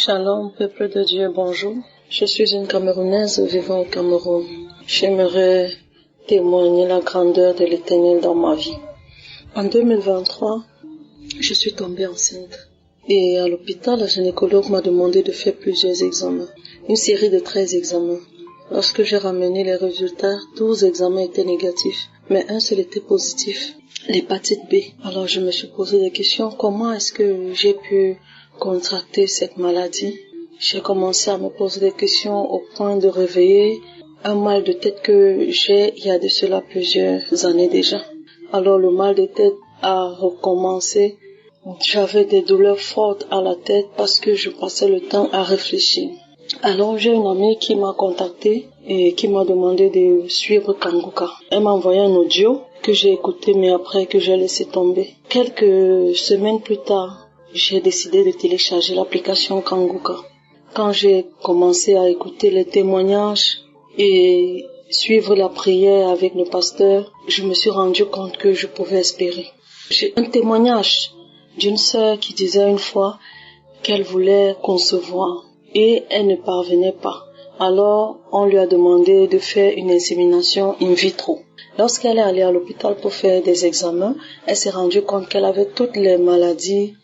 Shalom, peuple de Dieu, bonjour. Je suis une Camerounaise vivant au Cameroun. J'aimerais témoigner la grandeur de l'Éternel dans ma vie. En 2023, je suis tombée enceinte. Et à l'hôpital, la gynécologue m'a demandé de faire plusieurs examens. Une série de 13 examens. Lorsque j'ai ramené les résultats, 12 examens étaient négatifs, mais un seul était positif, l'hépatite B. Alors je me suis posé des questions, comment est-ce que j'ai pu contracter cette maladie? J'ai commencé à me poser des questions au point de réveiller un mal de tête que j'ai il y a de cela plusieurs années déjà. Alors le mal de tête a recommencé. J'avais des douleurs fortes à la tête parce que je passais le temps à réfléchir. Alors j'ai une amie qui m'a contacté et qui m'a demandé de suivre Kanguka. Elle m'a envoyé un audio que j'ai écouté mais après que j'ai laissé tomber. Quelques semaines plus tard, j'ai décidé de télécharger l'application Kanguka. Quand j'ai commencé à écouter les témoignages et suivre la prière avec le pasteur, je me suis rendu compte que je pouvais espérer. J'ai un témoignage d'une sœur qui disait une fois qu'elle voulait concevoir et elle ne parvenait pas. Alors, on lui a demandé de faire une insémination in vitro. Lorsqu'elle est allée à l'hôpital pour faire des examens, elle s'est rendue compte qu'elle avait toutes les maladies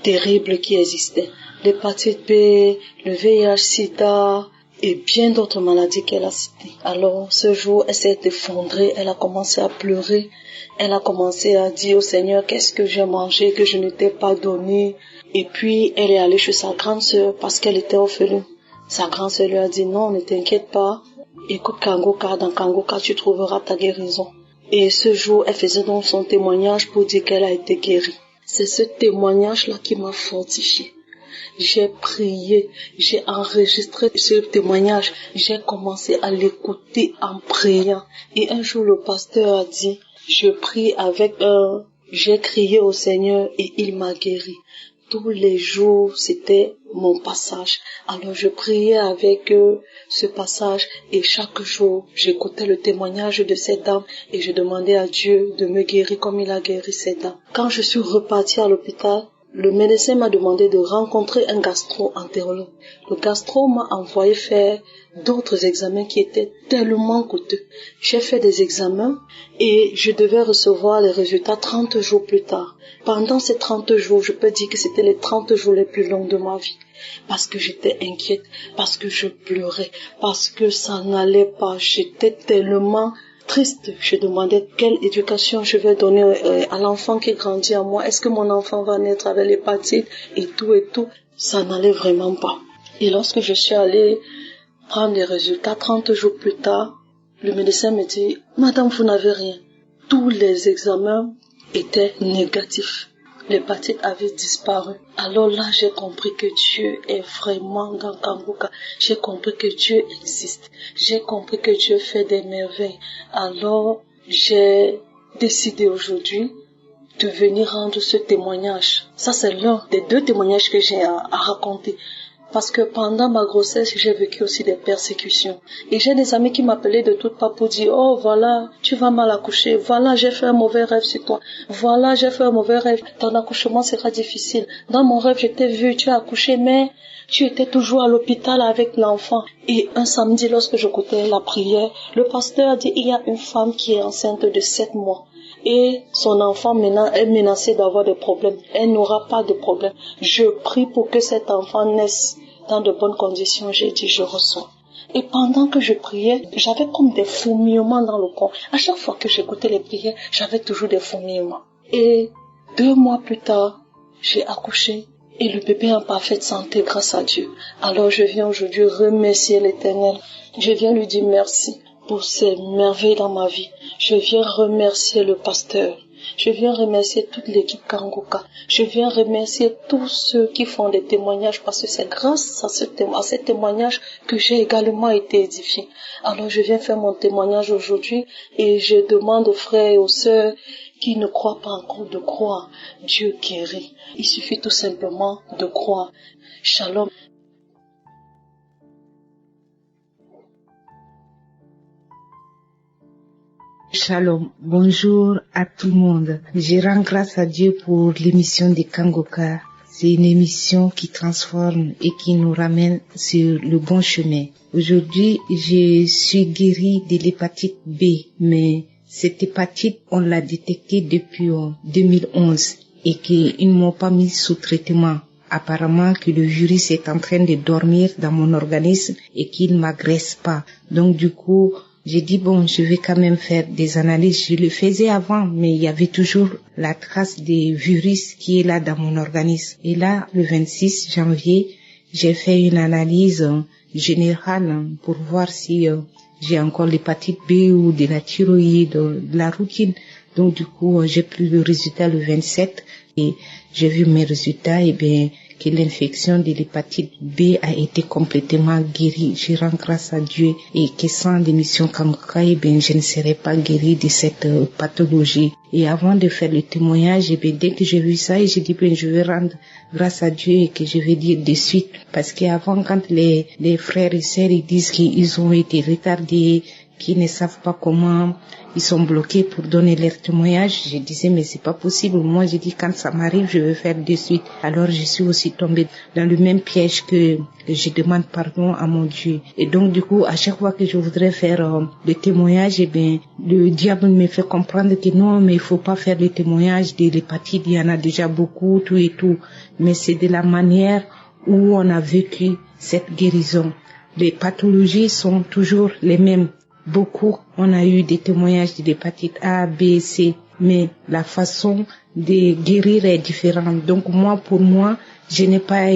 terribles qui existaient. L'hépatite B, le VIH-Sida et bien d'autres maladies qu'elle a citées. Alors, ce jour, elle s'est effondrée, elle a commencé à pleurer. Elle a commencé à dire au Seigneur qu'est-ce que j'ai mangé, que je ne t'ai pas donné. Et puis, elle est allée chez sa grande sœur parce qu'elle était orpheline. Sa grande sœur lui a dit non, ne t'inquiète pas. Écoute Kanguka, dans Kanguka, tu trouveras ta guérison. Et ce jour, elle faisait donc son témoignage pour dire qu'elle a été guérie. C'est ce témoignage-là qui m'a fortifiée. J'ai prié, j'ai enregistré ce témoignage, j'ai commencé à l'écouter en priant. Et un jour, le pasteur a dit, je prie j'ai crié au Seigneur et il m'a guéri. Tous les jours, c'était mon passage. Alors je priais avec ce passage et chaque jour, j'écoutais le témoignage de cette dame et je demandais à Dieu de me guérir comme il a guéri cette dame. Quand je suis repartie à l'hôpital, le médecin m'a demandé de rencontrer un gastro-entérologue. Le gastro m'a envoyé faire d'autres examens qui étaient tellement coûteux. J'ai fait des examens et je devais recevoir les résultats 30 jours plus tard. Pendant ces 30 jours, je peux dire que c'était les 30 jours les plus longs de ma vie. Parce que j'étais inquiète, parce que je pleurais, parce que ça n'allait pas. J'étais tellement triste. Je demandais quelle éducation je vais donner à l'enfant qui grandit en moi. Est-ce que mon enfant va naître avec l'hépatite et tout. Ça n'allait vraiment pas. Et lorsque je suis allée prendre les résultats 30 jours plus tard, le médecin me dit, Madame, vous n'avez rien. Tous les examens étaient négatifs. L'hépatite avait disparu. Alors là, j'ai compris que Dieu est vraiment dans Kanguka. J'ai compris que Dieu existe. J'ai compris que Dieu fait des merveilles. Alors, j'ai décidé aujourd'hui de venir rendre ce témoignage. Ça, c'est l'un des 2 témoignages que j'ai à raconter. Parce que pendant ma grossesse, j'ai vécu aussi des persécutions. Et j'ai des amis qui m'appelaient de toutes parts pour dire, oh voilà, tu vas mal accoucher. Voilà, j'ai fait un mauvais rêve sur toi. Voilà, j'ai fait un mauvais rêve. Ton accouchement sera difficile. Dans mon rêve, je t'ai vu, tu as accouché, mais tu étais toujours à l'hôpital avec l'enfant. Et un samedi, lorsque j'écoutais la prière, le pasteur a dit, il y a une femme qui est enceinte de 7 mois. Et son enfant maintenant est menacé d'avoir des problèmes. Elle n'aura pas de problème. Je prie pour que cet enfant naisse dans de bonnes conditions. J'ai dit, je reçois. Et pendant que je priais, j'avais comme des fourmillements dans le corps. À chaque fois que j'écoutais les prières, j'avais toujours des fourmillements. Et 2 mois plus tard, j'ai accouché. Et le bébé est en parfaite santé grâce à Dieu. Alors je viens aujourd'hui remercier l'Éternel. Je viens lui dire merci pour ces merveilles dans ma vie. Je viens remercier le pasteur. Je viens remercier toute l'équipe Kanguka. Je viens remercier tous ceux qui font des témoignages parce que c'est grâce à ces témoignages que j'ai également été édifiée. Alors je viens faire mon témoignage aujourd'hui et je demande aux frères et aux sœurs qui ne croient pas encore de croire. Dieu guérit. Il suffit tout simplement de croire. Shalom. Shalom, bonjour à tout le monde. Je rends grâce à Dieu pour l'émission de Kanguka. C'est une émission qui transforme et qui nous ramène sur le bon chemin. Aujourd'hui, je suis guérie de l'hépatite B, mais cette hépatite, on l'a détectée depuis 2011 et qu'ils ne m'ont pas mis sous traitement. Apparemment que le virus est en train de dormir dans mon organisme et qu'il ne m'agresse pas. Donc du coup, j'ai dit bon, je vais quand même faire des analyses. Je le faisais avant, mais il y avait toujours la trace des virus qui est là dans mon organisme. Et là, le 26 janvier, j'ai fait une analyse générale pour voir si j'ai encore l'hépatite B ou de la thyroïde, de la routine. Donc du coup, j'ai pris le résultat le 27 et j'ai vu mes résultats et bien que l'infection de l'hépatite B a été complètement guérie. Je rends grâce à Dieu et que sans l'émission Kangoka, eh bien, je ne serais pas guérie de cette pathologie. Et avant de faire le témoignage, eh bien, dès que j'ai vu ça, j'ai dit, ben, je vais rendre grâce à Dieu et que je vais dire de suite. Parce qu'avant, quand les frères et sœurs, ils disent qu'ils ont été retardés, qu'ils ne savent pas comment, ils sont bloqués pour donner leur témoignage. Je disais, mais c'est pas possible. Moi, je dis, quand ça m'arrive, je vais faire de suite. Alors, je suis aussi tombée dans le même piège que je demande pardon à mon Dieu. Et donc, du coup, à chaque fois que je voudrais faire le témoignage, eh bien, le diable me fait comprendre que non, mais il faut pas faire le témoignage de l'hépatite. Il y en a déjà beaucoup, tout et tout. Mais c'est de la manière où on a vécu cette guérison. Les pathologies sont toujours les mêmes. Beaucoup, on a eu des témoignages de l'hépatite A, B, C, mais la façon de guérir est différente. Donc moi, pour moi, je n'ai pas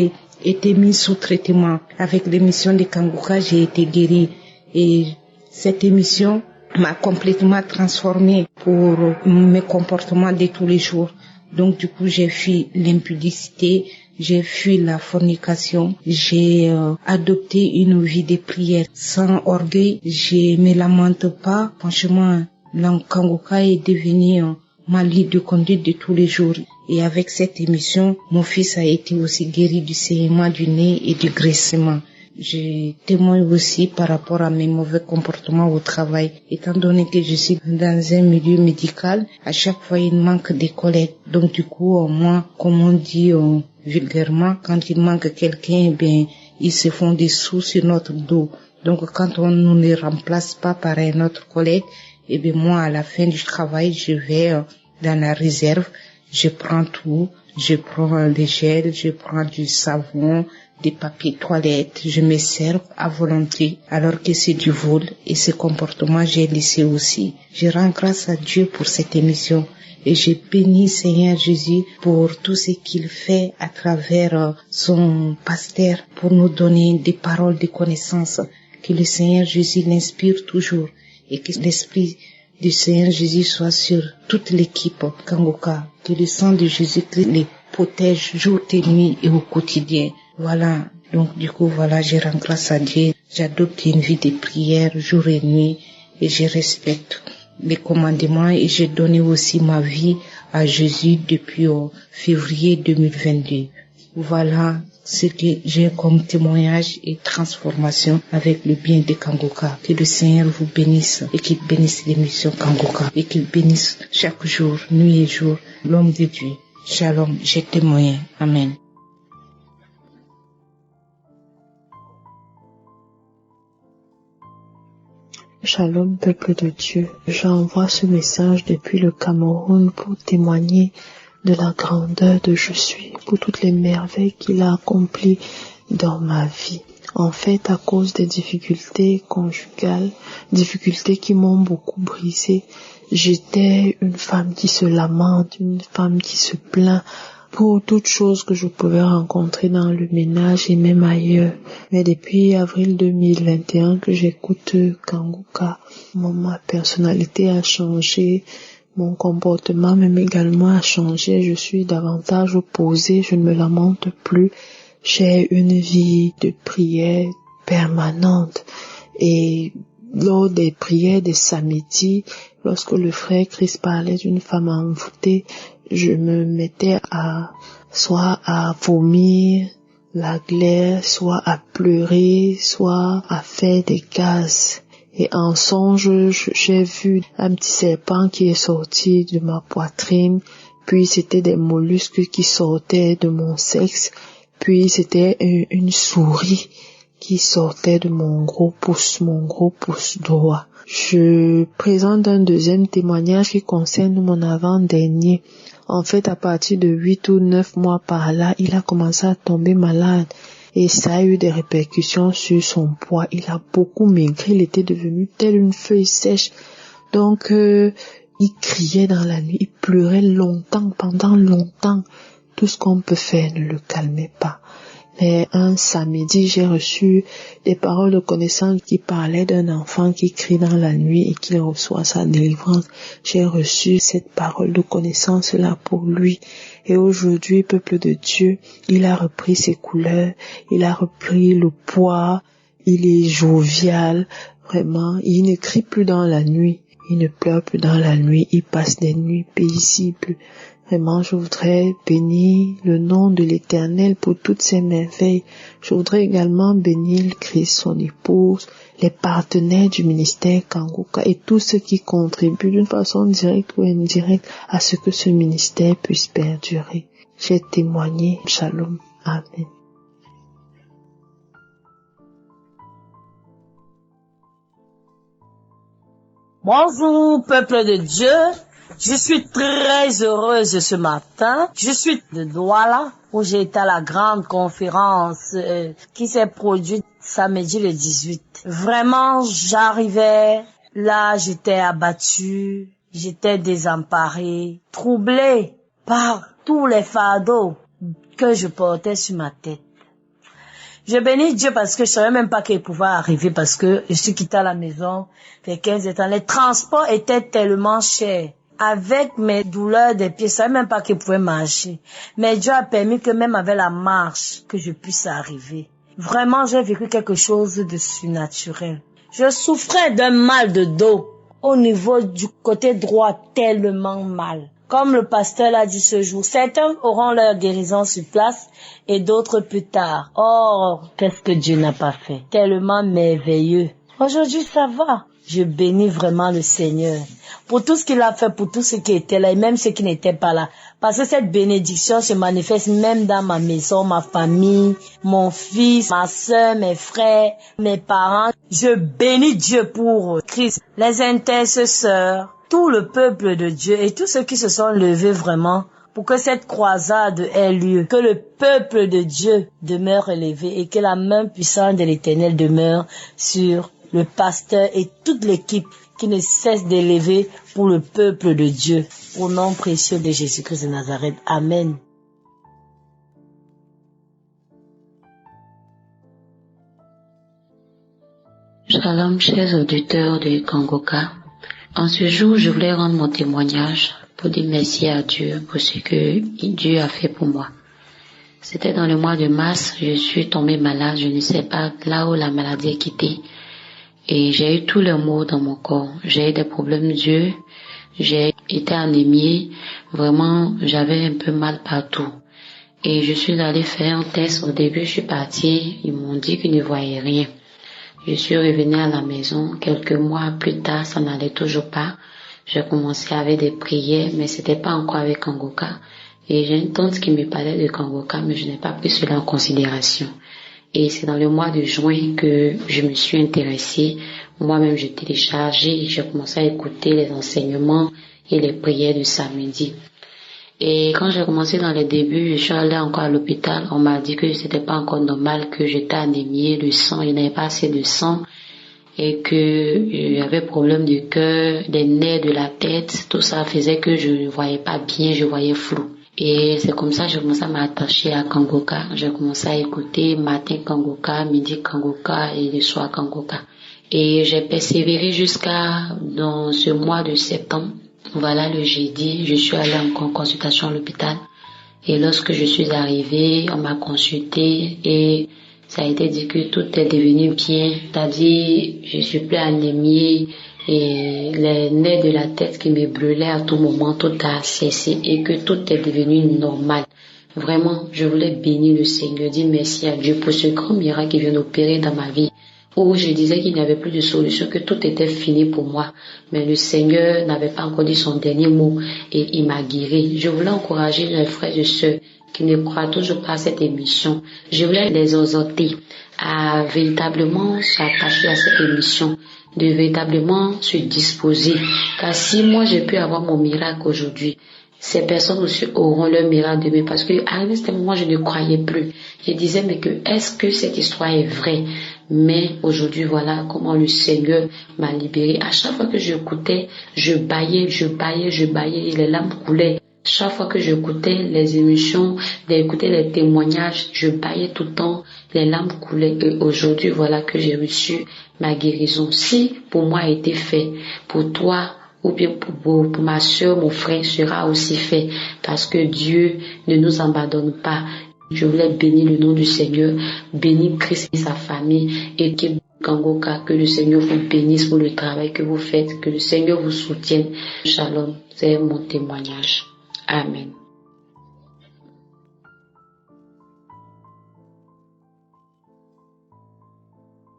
été mise sous traitement. Avec l'émission de Kangoka, j'ai été guérie. Et cette émission m'a complètement transformée pour mes comportements de tous les jours. Donc du coup, j'ai fui l'impudicité, j'ai fui la fornication, j'ai adopté une vie de prière sans orgueil. Je me lamente pas. Franchement, l'Kangoka est devenu ma ligne de conduite de tous les jours. Et avec cette émission, mon fils a été aussi guéri du saignement du nez et du graissement. Je témoigne aussi par rapport à mes mauvais comportements au travail. Étant donné que je suis dans un milieu médical, à chaque fois il manque des collègues. Donc du coup, moi, comme on dit vulgairement, quand il manque quelqu'un, eh bien, ils se font des sous sur notre dos. Donc quand on ne les remplace pas par un autre collègue, eh bien moi, à la fin du travail, je vais dans la réserve, je prends tout, je prends des gels, je prends du savon, des papiers toilettes, je me sers à volonté, alors que c'est du vol et ce comportement j'ai laissé aussi. Je rends grâce à Dieu pour cette émission et je bénis Seigneur Jésus pour tout ce qu'il fait à travers son pasteur pour nous donner des paroles de connaissance, que le Seigneur Jésus l'inspire toujours et que l'esprit du Seigneur Jésus soit sur toute l'équipe Kangoka, que le sang de Jésus-Christ les protège jour et nuit et au quotidien. Voilà, donc du coup, voilà, je rends grâce à Dieu. J'adopte une vie de prière jour et nuit et je respecte les commandements et j'ai donné aussi ma vie à Jésus depuis février 2022. Voilà ce que j'ai comme témoignage et transformation avec le bien de Kangoka. Que le Seigneur vous bénisse et qu'il bénisse l'émission Kangoka et qu'il bénisse chaque jour, nuit et jour, l'homme de Dieu. Shalom, j'ai témoigné. Amen. Shalom, peuple de Dieu. J'envoie ce message depuis le Cameroun pour témoigner de la grandeur de Je suis, pour toutes les merveilles qu'il a accomplies dans ma vie. En fait, à cause des difficultés conjugales, difficultés qui m'ont beaucoup brisé, j'étais une femme qui se lamente, une femme qui se plaint pour toutes choses que je pouvais rencontrer dans le ménage et même ailleurs. Mais depuis avril 2021 que j'écoute Kangoka, ma personnalité a changé, mon comportement même également a changé. Je suis davantage posée, je ne me lamente plus. J'ai une vie de prière permanente et lors des prières des samedis, lorsque le frère Christ parlait d'une femme envoûtée, je me mettais soit à vomir la glaire, soit à pleurer, soit à faire des gaz. Et en songe, j'ai vu un petit serpent qui est sorti de ma poitrine, puis c'était des mollusques qui sortaient de mon sexe, puis c'était une souris qui sortait de mon gros pouce droit. Je présente un deuxième témoignage qui concerne mon avant-dernier. En fait, à partir de 8 ou 9 mois par là, il a commencé à tomber malade et ça a eu des répercussions sur son poids. Il a beaucoup maigri, il était devenu tel une feuille sèche. Donc, il criait dans la nuit, il pleurait longtemps, pendant longtemps. Tout ce qu'on peut faire ne le calmait pas. Mais un samedi, j'ai reçu des paroles de connaissance qui parlaient d'un enfant qui crie dans la nuit et qui reçoit sa délivrance. J'ai reçu cette parole de connaissance-là pour lui. Et aujourd'hui, peuple de Dieu, il a repris ses couleurs, il a repris le poids, il est jovial, vraiment. Il ne crie plus dans la nuit, il ne pleure plus dans la nuit, il passe des nuits paisibles. Vraiment, je voudrais bénir le nom de l'Éternel pour toutes ses merveilles. Je voudrais également bénir le Christ, son épouse, les partenaires du ministère Kangoka et tous ceux qui contribuent d'une façon directe ou indirecte à ce que ce ministère puisse perdurer. J'ai témoigné. Shalom. Amen. Bonjour, peuple de Dieu. Je suis très heureuse ce matin. Je suis de Douala, où j'ai été à la grande conférence qui s'est produite samedi le 18. Vraiment, j'arrivais, là, j'étais abattue, j'étais désemparée, troublée par tous les fardeaux que je portais sur ma tête. Je bénis Dieu parce que je savais même pas qu'il pouvait arriver parce que je suis quittée à la maison, fait 15 ans. Les transports étaient tellement chers. Avec mes douleurs des pieds, je savais même pas qu'il pouvait marcher. Mais Dieu a permis que même avec la marche, que je puisse arriver. Vraiment, j'ai vécu quelque chose de surnaturel. Je souffrais d'un mal de dos au niveau du côté droit, tellement mal. Comme le pasteur l'a dit ce jour, certains auront leur guérison sur place et d'autres plus tard. Or, qu'est-ce que Dieu n'a pas fait? Tellement merveilleux. Aujourd'hui, ça va. Je bénis vraiment le Seigneur pour tout ce qu'il a fait, pour tout ce qui était là et même ceux qui n'étaient pas là. Parce que cette bénédiction se manifeste même dans ma maison, ma famille, mon fils, ma soeur, mes frères, mes parents. Je bénis Dieu pour Christ, les intercesseurs, tout le peuple de Dieu et tous ceux qui se sont levés vraiment pour que cette croisade ait lieu, que le peuple de Dieu demeure élevé et que la main puissante de l'Éternel demeure sur le pasteur et toute l'équipe qui ne cesse d'élever pour le peuple de Dieu. Au nom précieux de Jésus-Christ de Nazareth. Amen. Shalom, chers auditeurs de Kangoka. En ce jour, je voulais rendre mon témoignage pour dire merci à Dieu pour ce que Dieu a fait pour moi. C'était dans le mois de mars, je suis tombée malade, je ne sais pas là où la maladie est quittée. Et j'ai eu tous les maux dans mon corps. J'ai eu des problèmes d'yeux, j'ai été anémiée, vraiment j'avais un peu mal partout. Et je suis allée faire un test. Au début, je suis partie, ils m'ont dit qu'ils ne voyaient rien. Je suis revenue à la maison, quelques mois plus tard, ça n'allait toujours pas. J'ai commencé avec des prières, mais c'était pas encore avec Kangoka. Et j'ai une tante qui me parlait de Kangoka, mais je n'ai pas pris cela en considération. Et c'est dans le mois de juin que je me suis intéressée. Moi-même, j'ai téléchargé, j'ai commencé à écouter les enseignements et les prières du samedi. Et quand j'ai commencé dans les débuts, je suis allée encore à l'hôpital. On m'a dit que c'était pas encore normal, que j'étais anémiée, le sang, il n'y avait pas assez de sang. Et que j'avais problème du cœur, des nerfs de la tête. Tout ça faisait que je ne voyais pas bien, je voyais flou. Et c'est comme ça que j'ai commencé à m'attacher à Kangoka. J'ai commencé à écouter matin Kangoka, midi Kangoka et le soir Kangoka. Et j'ai persévéré jusqu'à dans ce mois de septembre. Voilà, le jeudi, je suis allée en consultation à l'hôpital. Et lorsque je suis arrivée, on m'a consultée et ça a été dit que tout est devenu bien. C'est-à-dire, je suis plus anémiée. Et les nerfs de la tête qui me brûlaient à tout moment, tout a cessé et que tout est devenu normal. Vraiment, je voulais bénir le Seigneur, dire merci à Dieu pour ce grand miracle qui vient d'opérer dans ma vie. où je disais qu'il n'y avait plus de solution, que tout était fini pour moi. Mais le Seigneur n'avait pas encore dit son dernier mot et il m'a guéri. Je voulais encourager les frères et sœurs qui ne croient toujours pas à cette émission. Je voulais les exhorter à véritablement s'attacher à cette émission, de véritablement se disposer. Car si moi j'ai pu avoir mon miracle aujourd'hui, ces personnes aussi auront leur miracle demain, parce que à un certain moment je ne croyais plus. Je disais mais est-ce que cette histoire est vraie? Mais aujourd'hui voilà comment le Seigneur m'a libéré. À chaque fois que j'écoutais, je bâillais et les larmes coulaient. Chaque fois que j'écoutais les émissions, d'écouter les témoignages, je bâillais tout le temps, les larmes coulaient. Et aujourd'hui voilà que j'ai reçu ma guérison. Si pour moi a été fait, pour toi ou bien pour ma soeur, mon frère sera aussi fait, parce que Dieu ne nous abandonne pas. Je voulais bénir le nom du Seigneur, bénir Christ et sa famille, et que Kangoka, que le Seigneur vous bénisse pour le travail que vous faites, que le Seigneur vous soutienne. Shalom, c'est mon témoignage. Amen.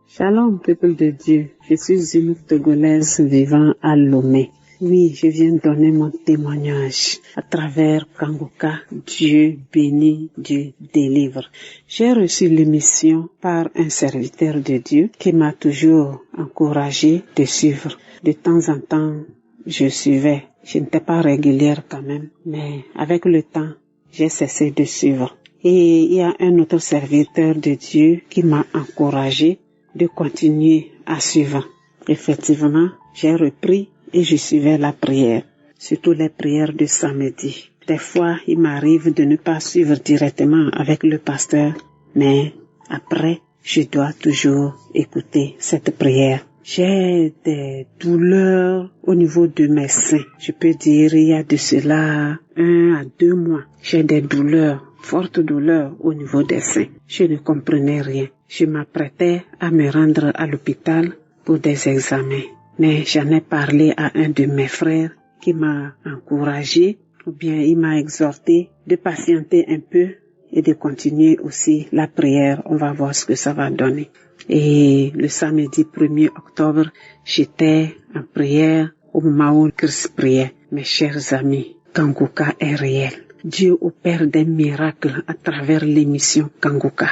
Shalom, peuple de Dieu. Je suis une Togolaise vivant à Lomé. Oui, je viens donner mon témoignage à travers Kangoka. Dieu bénit, Dieu délivre. J'ai reçu l'émission par un serviteur de Dieu qui m'a toujours encouragé de suivre. De temps en temps, je suivais. Je n'étais pas régulière quand même, mais avec le temps, j'ai cessé de suivre. Et il y a un autre serviteur de Dieu qui m'a encouragé de continuer à suivre. Effectivement, j'ai repris et je suivais la prière, surtout les prières de samedi. Des fois, il m'arrive de ne pas suivre directement avec le pasteur, mais après, je dois toujours écouter cette prière. J'ai des douleurs au niveau de mes seins. Je peux dire, il y a de cela 1 à 2 mois. J'ai des douleurs, fortes douleurs au niveau des seins. Je ne comprenais rien. Je m'apprêtais à me rendre à l'hôpital pour des examens. Mais j'en ai parlé à un de mes frères qui m'a encouragé, ou bien il m'a exhorté de patienter un peu et de continuer aussi la prière. On va voir ce que ça va donner. Et le samedi 1er octobre, j'étais en prière au moment où Christ priait. Mes chers amis, Kangoka est réel. Dieu opère des miracles à travers l'émission Kangoka.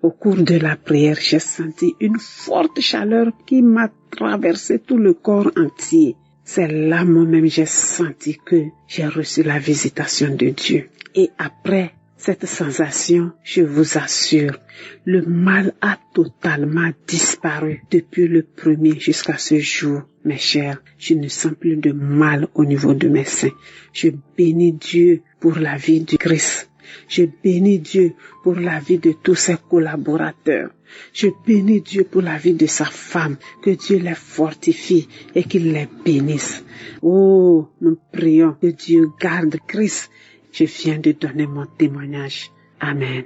Au cours de la prière, j'ai senti une forte chaleur qui m'a traversé tout le corps entier. C'est là moi-même j'ai senti que j'ai reçu la visitation de Dieu. Et après cette sensation, je vous assure, le mal a totalement disparu depuis le 1er jusqu'à ce jour. Mes chers, je ne sens plus de mal au niveau de mes seins. Je bénis Dieu pour la vie du Christ. Je bénis Dieu pour la vie de tous ses collaborateurs. Je bénis Dieu pour la vie de sa femme. Que Dieu les fortifie et qu'il les bénisse. Oh, nous prions que Dieu garde Christ. Je viens de donner mon témoignage. Amen.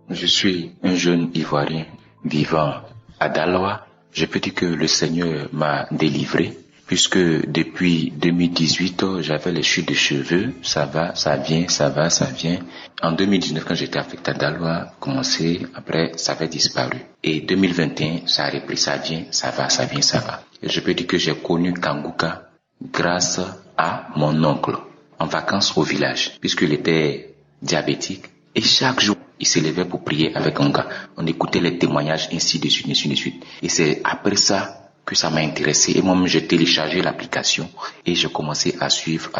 Je suis un jeune Ivoirien vivant à Daloa. Je peux dire que le Seigneur m'a délivré, puisque depuis 2018, j'avais les chutes de cheveux. Ça va, ça vient, ça va, ça vient. En 2019, quand j'étais affecté à Daloa, commencé, après, ça avait disparu. Et 2021, ça a repris, ça vient, ça va, ça vient, ça va. Et je peux dire que j'ai connu Kangoka grâce à mon oncle, en vacances au village, puisqu'il était diabétique. Et chaque jour, il se levait pour prier avec un gars. On écoutait les témoignages, ainsi de suite, ainsi de suite. Et c'est après ça que ça m'a intéressé. Et moi-même, j'ai téléchargé l'application et j'ai commencé à suivre.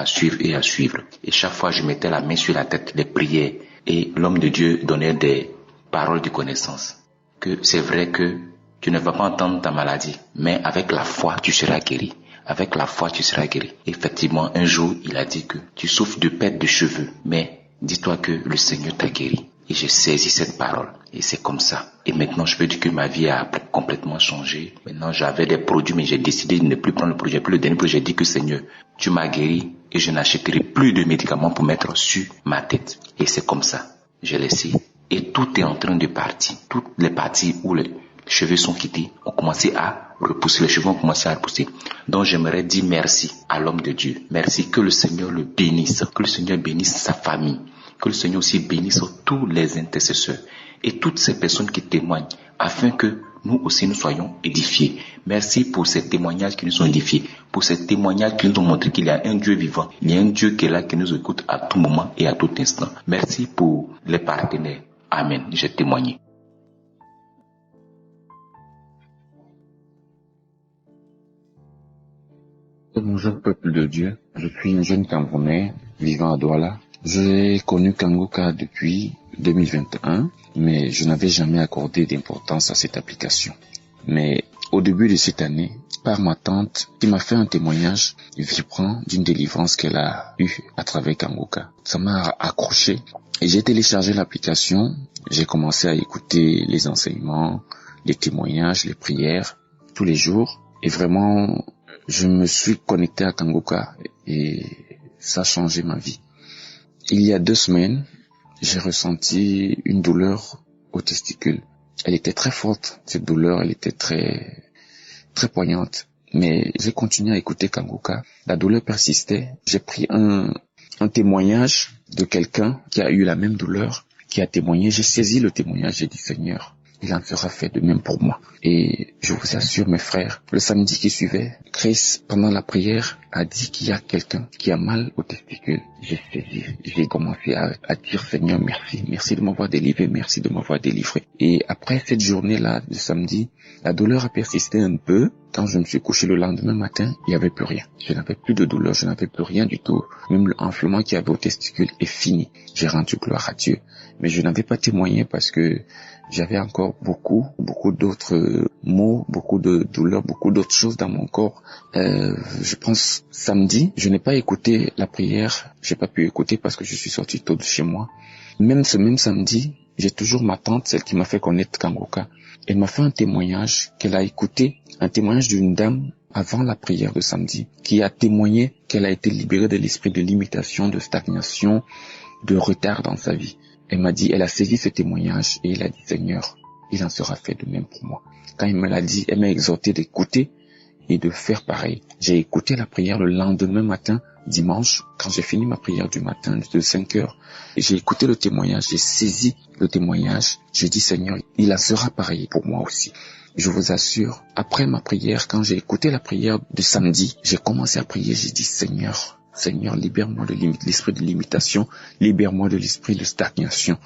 Et chaque fois, je mettais la main sur la tête, les prières. Et l'homme de Dieu donnait des paroles de connaissance. Que c'est vrai que tu ne vas pas entendre ta maladie, mais avec la foi, tu seras guéri. Avec la foi, tu seras guéri. Effectivement, un jour, il a dit que tu souffres de perte de cheveux, mais dis-toi que le Seigneur t'a guéri. Et j'ai saisi cette parole. Et c'est comme ça. Et maintenant, je peux dire que ma vie a complètement changé. Maintenant, j'avais des produits, mais j'ai décidé de ne plus prendre le produit. Puis le dernier produit, j'ai dit que Seigneur, tu m'as guéri et je n'achèterai plus de médicaments pour mettre sur ma tête. Et c'est comme ça. Je laissé. Et tout est en train de partir. Toutes les parties où les cheveux sont quittés ont commencé à repousser. Les cheveux ont commencé à repousser. Donc, j'aimerais dire merci à l'homme de Dieu. Merci, que le Seigneur le bénisse. Que le Seigneur bénisse sa famille. Que le Seigneur aussi bénisse tous les intercesseurs et toutes ces personnes qui témoignent afin que nous aussi nous soyons édifiés. Merci pour ces témoignages qui nous ont édifiés, pour ces témoignages qui nous ont montré qu'il y a un Dieu vivant, il y a un Dieu qui est là, qui nous écoute à tout moment et à tout instant. Merci pour les partenaires. Amen. J'ai témoigné. Bonjour peuple de Dieu, je suis un jeune Camerounais vivant à Douala. J'ai connu Kangoka depuis 2021, mais je n'avais jamais accordé d'importance à cette application. Mais au début de cette année, par ma tante qui m'a fait un témoignage vibrant d'une délivrance qu'elle a eue à travers Kangoka. Ça m'a accroché et j'ai téléchargé l'application, j'ai commencé à écouter les enseignements, les témoignages, les prières tous les jours et vraiment je me suis connecté à Kangoka et ça a changé ma vie. Il y a 2 semaines, j'ai ressenti une douleur au testicule. Elle était très forte, cette douleur, elle était très poignante. Mais j'ai continué à écouter Kangoka. La douleur persistait. J'ai pris un témoignage de quelqu'un qui a eu la même douleur, qui a témoigné. J'ai saisi le témoignage, j'ai dit Seigneur, il en sera fait de même pour moi. Et je vous assure mes frères, le samedi qui suivait, Chris, pendant la prière, a dit qu'il y a quelqu'un qui a mal au testicule. J'ai saisi, j'ai commencé à dire Seigneur merci de m'avoir délivré, merci de m'avoir délivré. Et après cette journée-là, de samedi, la douleur a persisté un peu. Quand je me suis couché le lendemain matin, il n'y avait plus rien. Je n'avais plus de douleur, je n'avais plus rien du tout. Même l'enflement qu'il y avait au testicule est fini. J'ai rendu gloire à Dieu. Mais je n'avais pas témoigné parce que j'avais encore beaucoup d'autres maux, beaucoup de douleurs, beaucoup d'autres choses dans mon corps. Je pense samedi, je n'ai pas écouté la prière. J'ai pas pu écouter parce que je suis sorti tôt de chez moi. Même ce même samedi, j'ai toujours ma tante, celle qui m'a fait connaître Kangoka. Elle m'a fait un témoignage qu'elle a écouté, un témoignage d'une dame avant la prière de samedi, qui a témoigné qu'elle a été libérée de l'esprit de limitation, de stagnation, de retard dans sa vie. Elle m'a dit, elle a saisi ce témoignage et elle a dit, Seigneur, il en sera fait de même pour moi. Quand elle me l'a dit, elle m'a exhorté d'écouter et de faire pareil. J'ai écouté la prière le lendemain matin, dimanche, quand j'ai fini ma prière du matin de 5 heures. J'ai écouté le témoignage, j'ai saisi le témoignage. Je dis, Seigneur, il en sera pareil pour moi aussi. Je vous assure, après ma prière, quand j'ai écouté la prière de samedi, j'ai commencé à prier, j'ai dit, Seigneur, libère-moi de l'esprit de limitation, libère-moi de l'esprit de stagnation.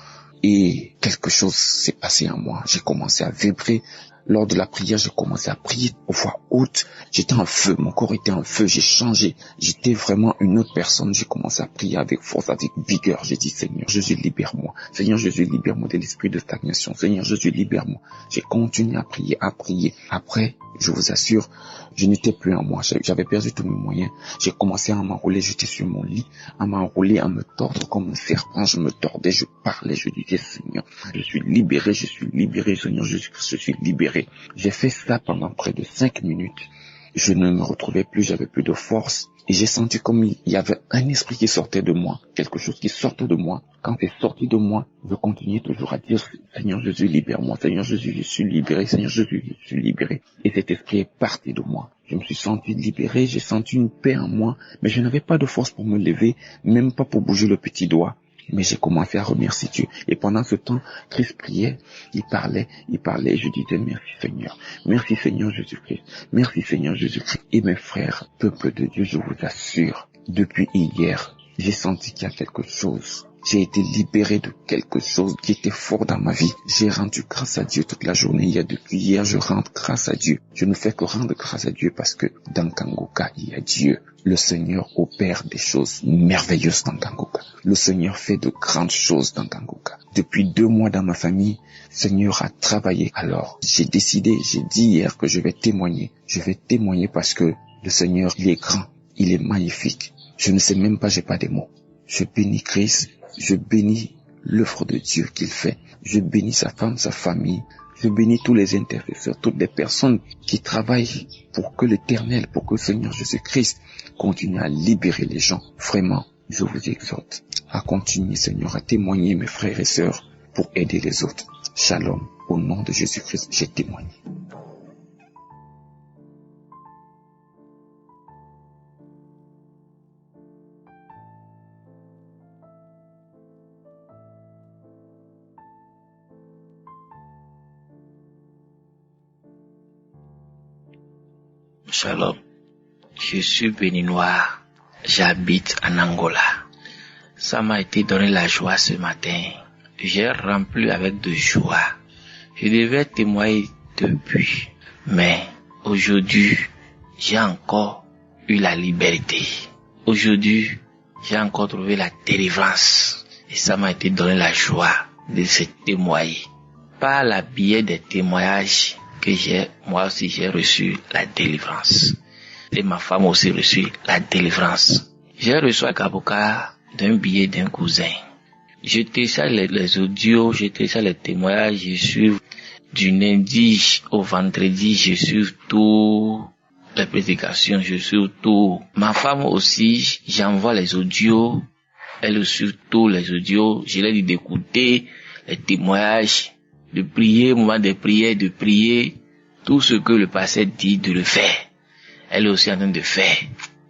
Et quelque chose s'est passé en moi. J'ai commencé à vibrer. Lors de la prière, j'ai commencé à prier aux voix haute. J'étais en feu, mon corps était en feu, j'ai changé. J'étais vraiment une autre personne. J'ai commencé à prier avec force, avec vigueur. J'ai dit, Seigneur Jésus, libère-moi. Seigneur Jésus, libère-moi de l'esprit de stagnation. Seigneur Jésus, libère-moi. J'ai continué à prier, à prier. Après, je vous assure, je n'étais plus en moi. J'avais perdu tous mes moyens. J'ai commencé à m'enrouler. J'étais sur mon lit, à m'enrouler, à me tordre comme un serpent. Je me tordais, je parlais, je disais, Seigneur, je suis libéré, Seigneur Jésus, je suis libéré. J'ai fait ça pendant près de 5 minutes. Je ne me retrouvais plus, j'avais plus de force. Et j'ai senti comme il y avait un esprit qui sortait de moi, quelque chose qui sortait de moi. Quand c'est sorti de moi, je continuais toujours à dire, Seigneur Jésus, libère-moi. Seigneur Jésus, je suis libéré. Seigneur Jésus, je suis libéré. Et cet esprit est parti de moi. Je me suis senti libéré, j'ai senti une paix en moi, mais je n'avais pas de force pour me lever, même pas pour bouger le petit doigt. Mais j'ai commencé à remercier Dieu. Et pendant ce temps, Christ priait, il parlait, et je disais merci Seigneur Jésus-Christ, merci Seigneur Jésus-Christ. Et mes frères, peuple de Dieu, je vous assure, depuis hier, j'ai senti qu'il y a quelque chose. J'ai été libéré de quelque chose qui était fort dans ma vie. J'ai rendu grâce à Dieu toute la journée. Depuis hier, je rends grâce à Dieu. Je ne fais que rendre grâce à Dieu parce que dans Kangoka, il y a Dieu. Le Seigneur opère des choses merveilleuses dans Kangoka. Le Seigneur fait de grandes choses dans Kangoka. Depuis 2 mois dans ma famille, le Seigneur a travaillé. Alors, j'ai dit hier que je vais témoigner. Je vais témoigner parce que le Seigneur, il est grand, il est magnifique. Je ne sais même pas, j'ai pas des mots. Je bénis Christ. Je bénis l'œuvre de Dieu qu'il fait. Je bénis sa femme, sa famille. Je bénis tous les intercesseurs, toutes les personnes qui travaillent pour que l'Éternel, pour que le Seigneur Jésus-Christ continue à libérer les gens. Vraiment, je vous exhorte à continuer, Seigneur, à témoigner, mes frères et sœurs, pour aider les autres. Shalom. Au nom de Jésus-Christ, j'ai témoigné. Shalom. Je suis béninois. J'habite en Angola. Ça m'a été donné la joie ce matin. J'ai rempli avec de joie. Je devais témoigner depuis. Mais aujourd'hui, j'ai encore eu la liberté. Aujourd'hui, j'ai encore trouvé la délivrance. Et ça m'a été donné la joie de se témoigner. Par la biais des témoignages que moi aussi j'ai reçu la délivrance. Et ma femme aussi reçu la délivrance. J'ai reçu à Kaboka d'un billet d'un cousin. Je télécharge les audios, je télécharge les témoignages, je suis du lundi au vendredi, je suis tout les prédications, je suis tout. Ma femme aussi, j'envoie les audios, elle aussi tous les audios, je lui ai dit d'écouter les témoignages, de prier, moment de prière, de prier, tout ce que le pasteur dit, de le faire. Elle est aussi en train de faire.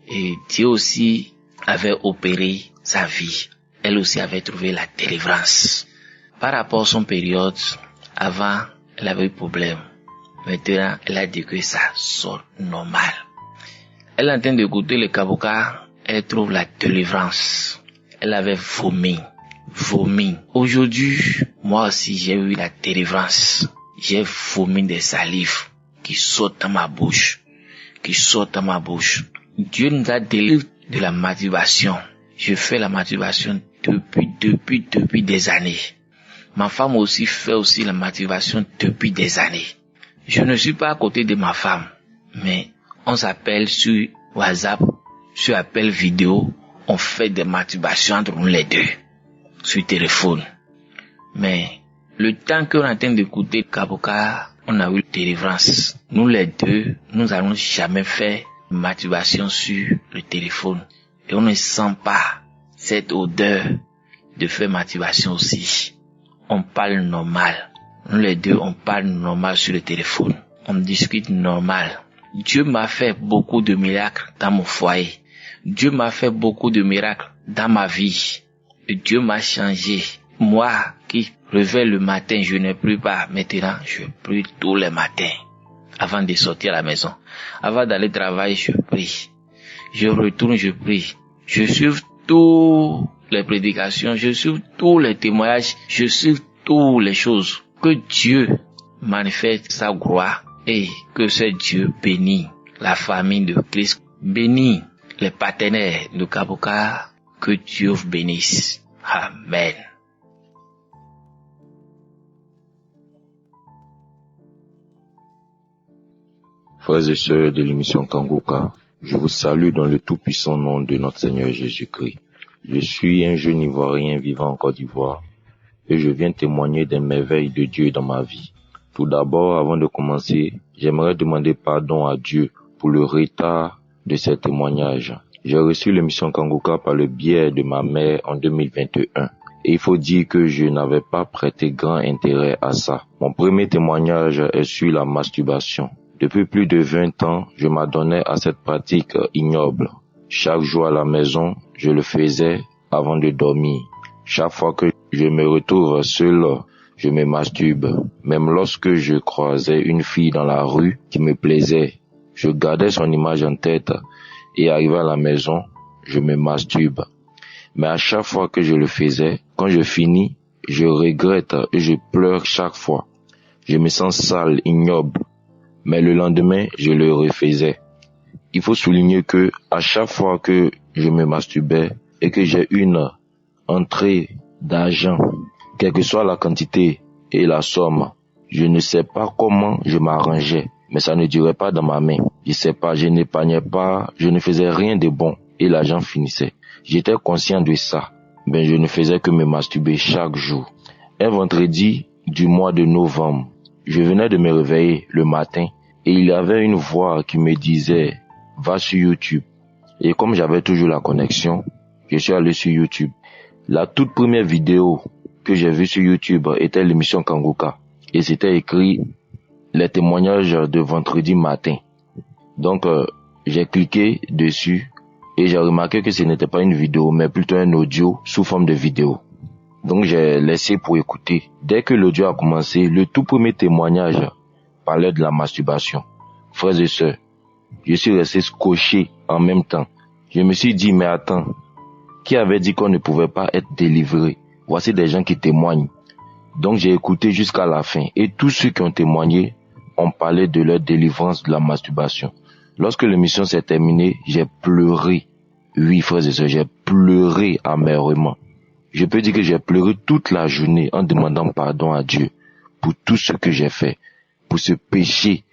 Et Dieu aussi avait opéré sa vie. Elle aussi avait trouvé la délivrance. Par rapport à son période, avant, elle avait eu problème. Maintenant, elle a dit que ça sort normal. Elle est en train d'écouter le Kaboka, elle trouve la délivrance. Elle avait vomi. Aujourd'hui, moi aussi j'ai eu la délivrance. J'ai vomi des salives qui sortent dans ma bouche. Dieu nous a délivré de la masturbation. Je fais la masturbation depuis des années. Ma femme aussi fait aussi la masturbation depuis des années. Je ne suis pas à côté de ma femme, mais on s'appelle sur WhatsApp, sur appel vidéo, on fait des masturbations entre nous les deux, sur téléphone. Mais le temps qu'on est en train d'écouter Kaboka, on a eu délivrance. Nous les deux, nous n'allons jamais faire masturbation sur le téléphone. Et on ne sent pas cette odeur de faire masturbation aussi. On parle normal. Nous les deux, on parle normal sur le téléphone. On discute normal. Dieu m'a fait beaucoup de miracles dans mon foyer. Dieu m'a fait beaucoup de miracles dans ma vie. Et Dieu m'a changé. Moi qui réveille le matin, je ne prie pas. Maintenant, je prie tous les matins. Avant de sortir à la maison. Avant d'aller travailler, je prie. Je retourne, je prie. Je suis toutes les prédications, je suis tous les témoignages, je suis toutes les choses. Que Dieu manifeste sa gloire et que ce Dieu bénit la famille de Christ, bénit les partenaires de Kaboka, que Dieu vous bénisse. Amen. Frères et sœurs de l'émission Kangoka, je vous salue dans le tout-puissant nom de notre Seigneur Jésus-Christ. Je suis un jeune Ivoirien vivant en Côte d'Ivoire et je viens témoigner des merveilles de Dieu dans ma vie. Tout d'abord, avant de commencer, j'aimerais demander pardon à Dieu pour le retard de ces témoignages. J'ai reçu l'émission Kangoka par le biais de ma mère en 2021. Et il faut dire que je n'avais pas prêté grand intérêt à ça. Mon premier témoignage est sur la masturbation. Depuis plus de 20 ans, je m'adonnais à cette pratique ignoble. Chaque jour à la maison, je le faisais avant de dormir. Chaque fois que je me retrouve seul, je me masturbe. Même lorsque je croisais une fille dans la rue qui me plaisait, je gardais son image en tête et arrivé à la maison, je me masturbe. Mais à chaque fois que je le faisais, quand je finis, je regrette et je pleure chaque fois. Je me sens sale, ignoble. Mais le lendemain, je le refaisais. Il faut souligner que à chaque fois que je me masturbais et que j'ai une entrée d'argent, quelle que soit la quantité et la somme, je ne sais pas comment je m'arrangeais, mais ça ne durait pas dans ma main. Je sais pas, je n'épargnais pas, je ne faisais rien de bon et l'argent finissait. J'étais conscient de ça, mais je ne faisais que me masturber chaque jour. Un vendredi du mois de novembre, je venais de me réveiller le matin et il y avait une voix qui me disait « Va sur YouTube ». Et comme j'avais toujours la connexion, je suis allé sur YouTube. La toute première vidéo que j'ai vue sur YouTube était l'émission Kangoka et c'était écrit « Les témoignages de vendredi matin ». Donc j'ai cliqué dessus et j'ai remarqué que ce n'était pas une vidéo mais plutôt un audio sous forme de vidéo. Donc j'ai laissé pour écouter. Dès que l'audio a commencé, le tout premier témoignage parlait de la masturbation. Frères et sœurs, Je suis resté scotché en même temps. Je me suis dit, mais attends, qui avait dit qu'on ne pouvait pas être délivré? Voici des gens qui témoignent. Donc j'ai écouté jusqu'à la fin. Et tous ceux qui ont témoigné ont parlé de leur délivrance de la masturbation. Lorsque l'émission s'est terminée, j'ai pleuré. Oui, frères et sœurs, j'ai pleuré amèrement. Je peux dire que j'ai pleuré toute la journée en demandant pardon à Dieu pour tout ce que j'ai fait, pour ce péché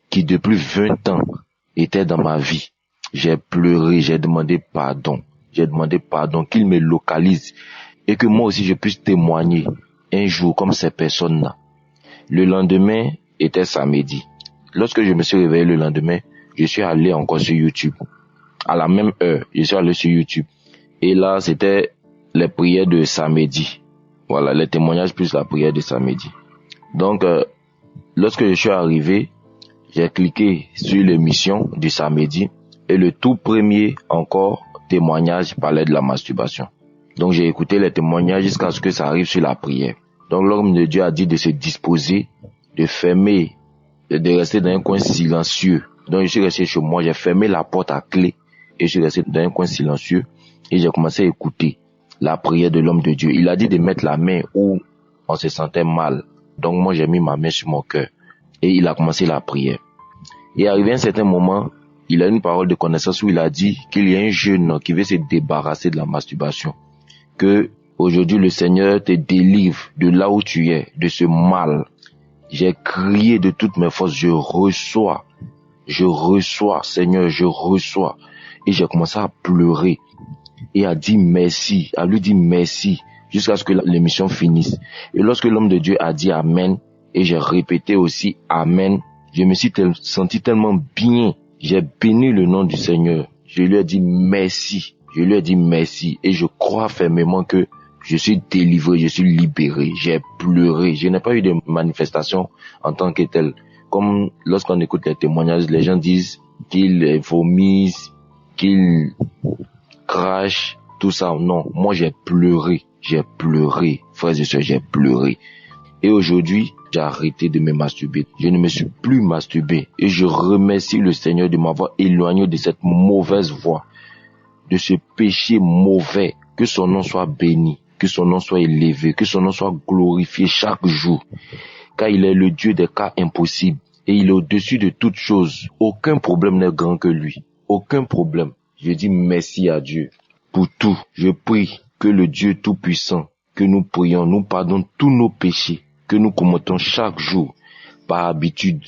qui depuis 20 ans était dans ma vie. J'ai pleuré, j'ai demandé pardon. J'ai demandé pardon, qu'il me localise et que moi aussi je puisse témoigner un jour comme ces personnes-là. Le lendemain était samedi. Lorsque je me suis réveillé le lendemain, je suis allé encore sur YouTube. À la même heure, je suis allé sur YouTube. Et là, c'était les prières de samedi. Voilà, les témoignages plus la prière de samedi. Donc, lorsque je suis arrivé, j'ai cliqué sur l'émission du samedi et le tout premier encore témoignage parlait de la masturbation. Donc, j'ai écouté les témoignages jusqu'à ce que ça arrive sur la prière. Donc, l'homme de Dieu a dit de se disposer, de fermer, de rester dans un coin silencieux. Donc, je suis resté chez moi, j'ai fermé la porte à clé et je suis resté dans un coin silencieux et j'ai commencé à écouter la prière de l'homme de Dieu. Il a dit de mettre la main où on se sentait mal. Donc, moi, j'ai mis ma main sur mon cœur et il a commencé la prière. Et arrivé à un certain moment, il a une parole de connaissance où il a dit qu'il y a un jeune qui veut se débarrasser de la masturbation. Que aujourd'hui le Seigneur te délivre de là où tu es, de ce mal. J'ai crié de toutes mes forces, je reçois, Seigneur, je reçois. Et j'ai commencé à pleurer et à dire merci, à lui dire merci, jusqu'à ce que l'émission finisse. Et lorsque l'homme de Dieu a dit Amen, et j'ai répété aussi Amen, je me suis senti tellement bien. J'ai béni le nom du Seigneur. Je lui ai dit merci. Et je crois fermement que je suis délivré, je suis libéré. J'ai pleuré. Je n'ai pas eu de manifestation en tant que telle. Comme lorsqu'on écoute les témoignages, les gens disent qu'ils vomissent, qu'ils crachent, tout ça. Non, moi j'ai pleuré. Frères et sœurs, j'ai pleuré. Et aujourd'hui, j'ai arrêté de me masturber. Je ne me suis plus masturbé. Et je remercie le Seigneur de m'avoir éloigné de cette mauvaise voie, de ce péché mauvais. Que son nom soit béni, que son nom soit élevé, que son nom soit glorifié chaque jour. Car il est le Dieu des cas impossibles. Et il est au-dessus de toutes choses. Aucun problème n'est grand que lui. Aucun problème. Je dis merci à Dieu pour tout. Je prie que le Dieu Tout-Puissant, que nous prions, nous pardonne tous nos péchés que nous commettons chaque jour par habitude.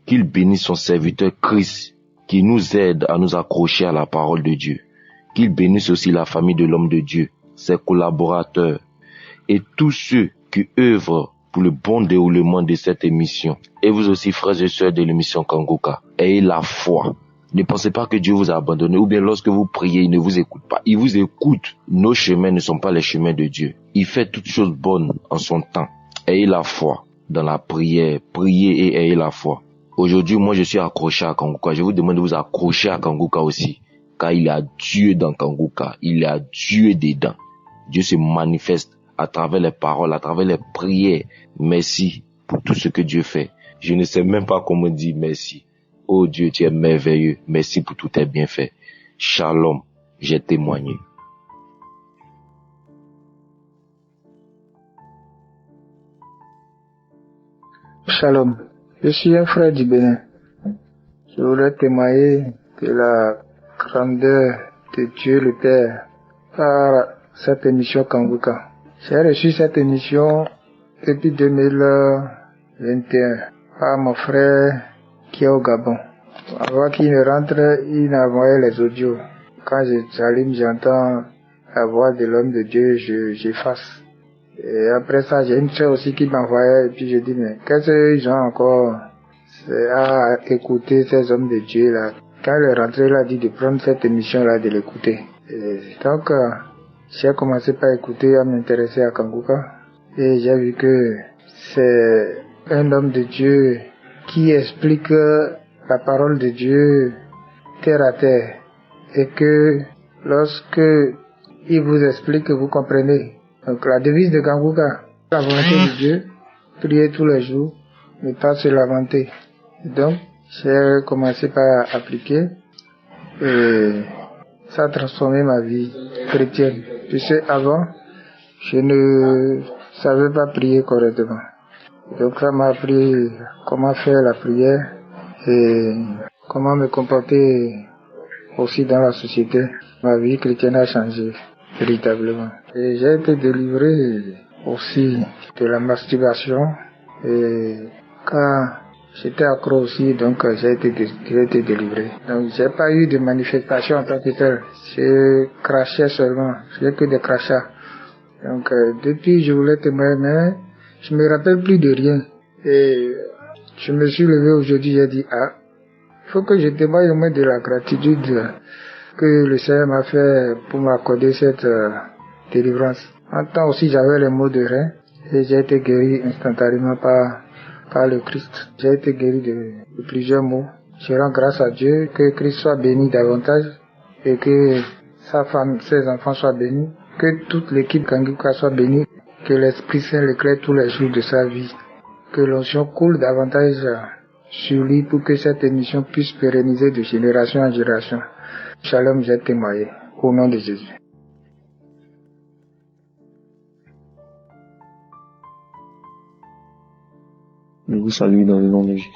Qu'il bénisse son serviteur Christ, qui nous aide à nous accrocher à la parole de Dieu. Qu'il bénisse aussi la famille de l'homme de Dieu, ses collaborateurs et tous ceux qui œuvrent pour le bon déroulement de cette émission. Et vous aussi, frères et sœurs de l'émission Kangoka, ayez la foi. Ne pensez pas que Dieu vous a abandonné, ou bien lorsque vous priez, il ne vous écoute pas. Il vous écoute. Nos chemins ne sont pas les chemins de Dieu. Il fait toutes choses bonnes en son temps. Ayez la foi dans la prière. Priez et ayez la foi. Aujourd'hui, moi, je suis accroché à Kangoka. Je vous demande de vous accrocher à Kangoka aussi. Car il y a Dieu dans Kangoka. Il y a Dieu dedans. Dieu se manifeste à travers les paroles, à travers les prières. Merci pour tout ce que Dieu fait. Je ne sais même pas comment dire merci. Oh Dieu, tu es merveilleux. Merci pour tous tes bienfaits. Shalom, j'ai témoigné. Shalom, je suis un frère du Bénin. Je voudrais témoigner de la grandeur de Dieu le Père par cette émission Kangoka. J'ai reçu cette émission depuis 2021 par mon frère qui est au Gabon. Avant qu'il ne rentre, il m'a envoyé les audios. Quand j'allume, j'entends la voix de l'homme de Dieu, j'efface. Et après ça, j'ai une soeur aussi qui m'envoyait, et puis je dis, mais qu'est-ce qu'ils ont encore à écouter ces hommes de Dieu là? Quand il est rentré, il a dit de prendre cette émission là, de l'écouter. Et donc, j'ai commencé par écouter, à m'intéresser à Kangoka. Et j'ai vu que c'est un homme de Dieu qui explique la parole de Dieu terre à terre. Et que lorsque il vous explique, vous comprenez. Donc la devise de Kangoka, la volonté de Dieu, prier tous les jours, ne pas se lamenter. Donc, J'ai commencé par appliquer et ça a transformé ma vie chrétienne. Tu sais, avant, je ne savais pas prier correctement. Donc ça m'a appris comment faire la prière et comment me comporter aussi dans la société. Ma vie chrétienne a changé véritablement. Et j'ai été délivré aussi de la masturbation et quand j'étais accro aussi, donc j'ai été délivré. Donc j'ai pas eu de manifestation en tant que telle. Je crachais seulement, j'ai que des crachats. Donc depuis je voulais témoigner, mais je me rappelle plus de rien. Et je me suis levé aujourd'hui, j'ai dit il faut que je témoigne au moins de la gratitude que le Seigneur m'a fait pour m'accorder cette délivrance. En temps aussi j'avais les maux de rein et j'ai été guéri instantanément par le Christ. J'ai été guéri de plusieurs maux. Je rends grâce à Dieu, que Christ soit béni davantage et que sa femme, ses enfants soient bénis, que toute l'équipe Kanguka soit bénie, que l'Esprit Saint l'éclaire tous les jours de sa vie, que l'onction coule davantage sur lui pour que cette émission puisse pérenniser de génération en génération. Shalom, j'ai témoigné au nom de Jésus. Je vous salue dans le nom de Jésus.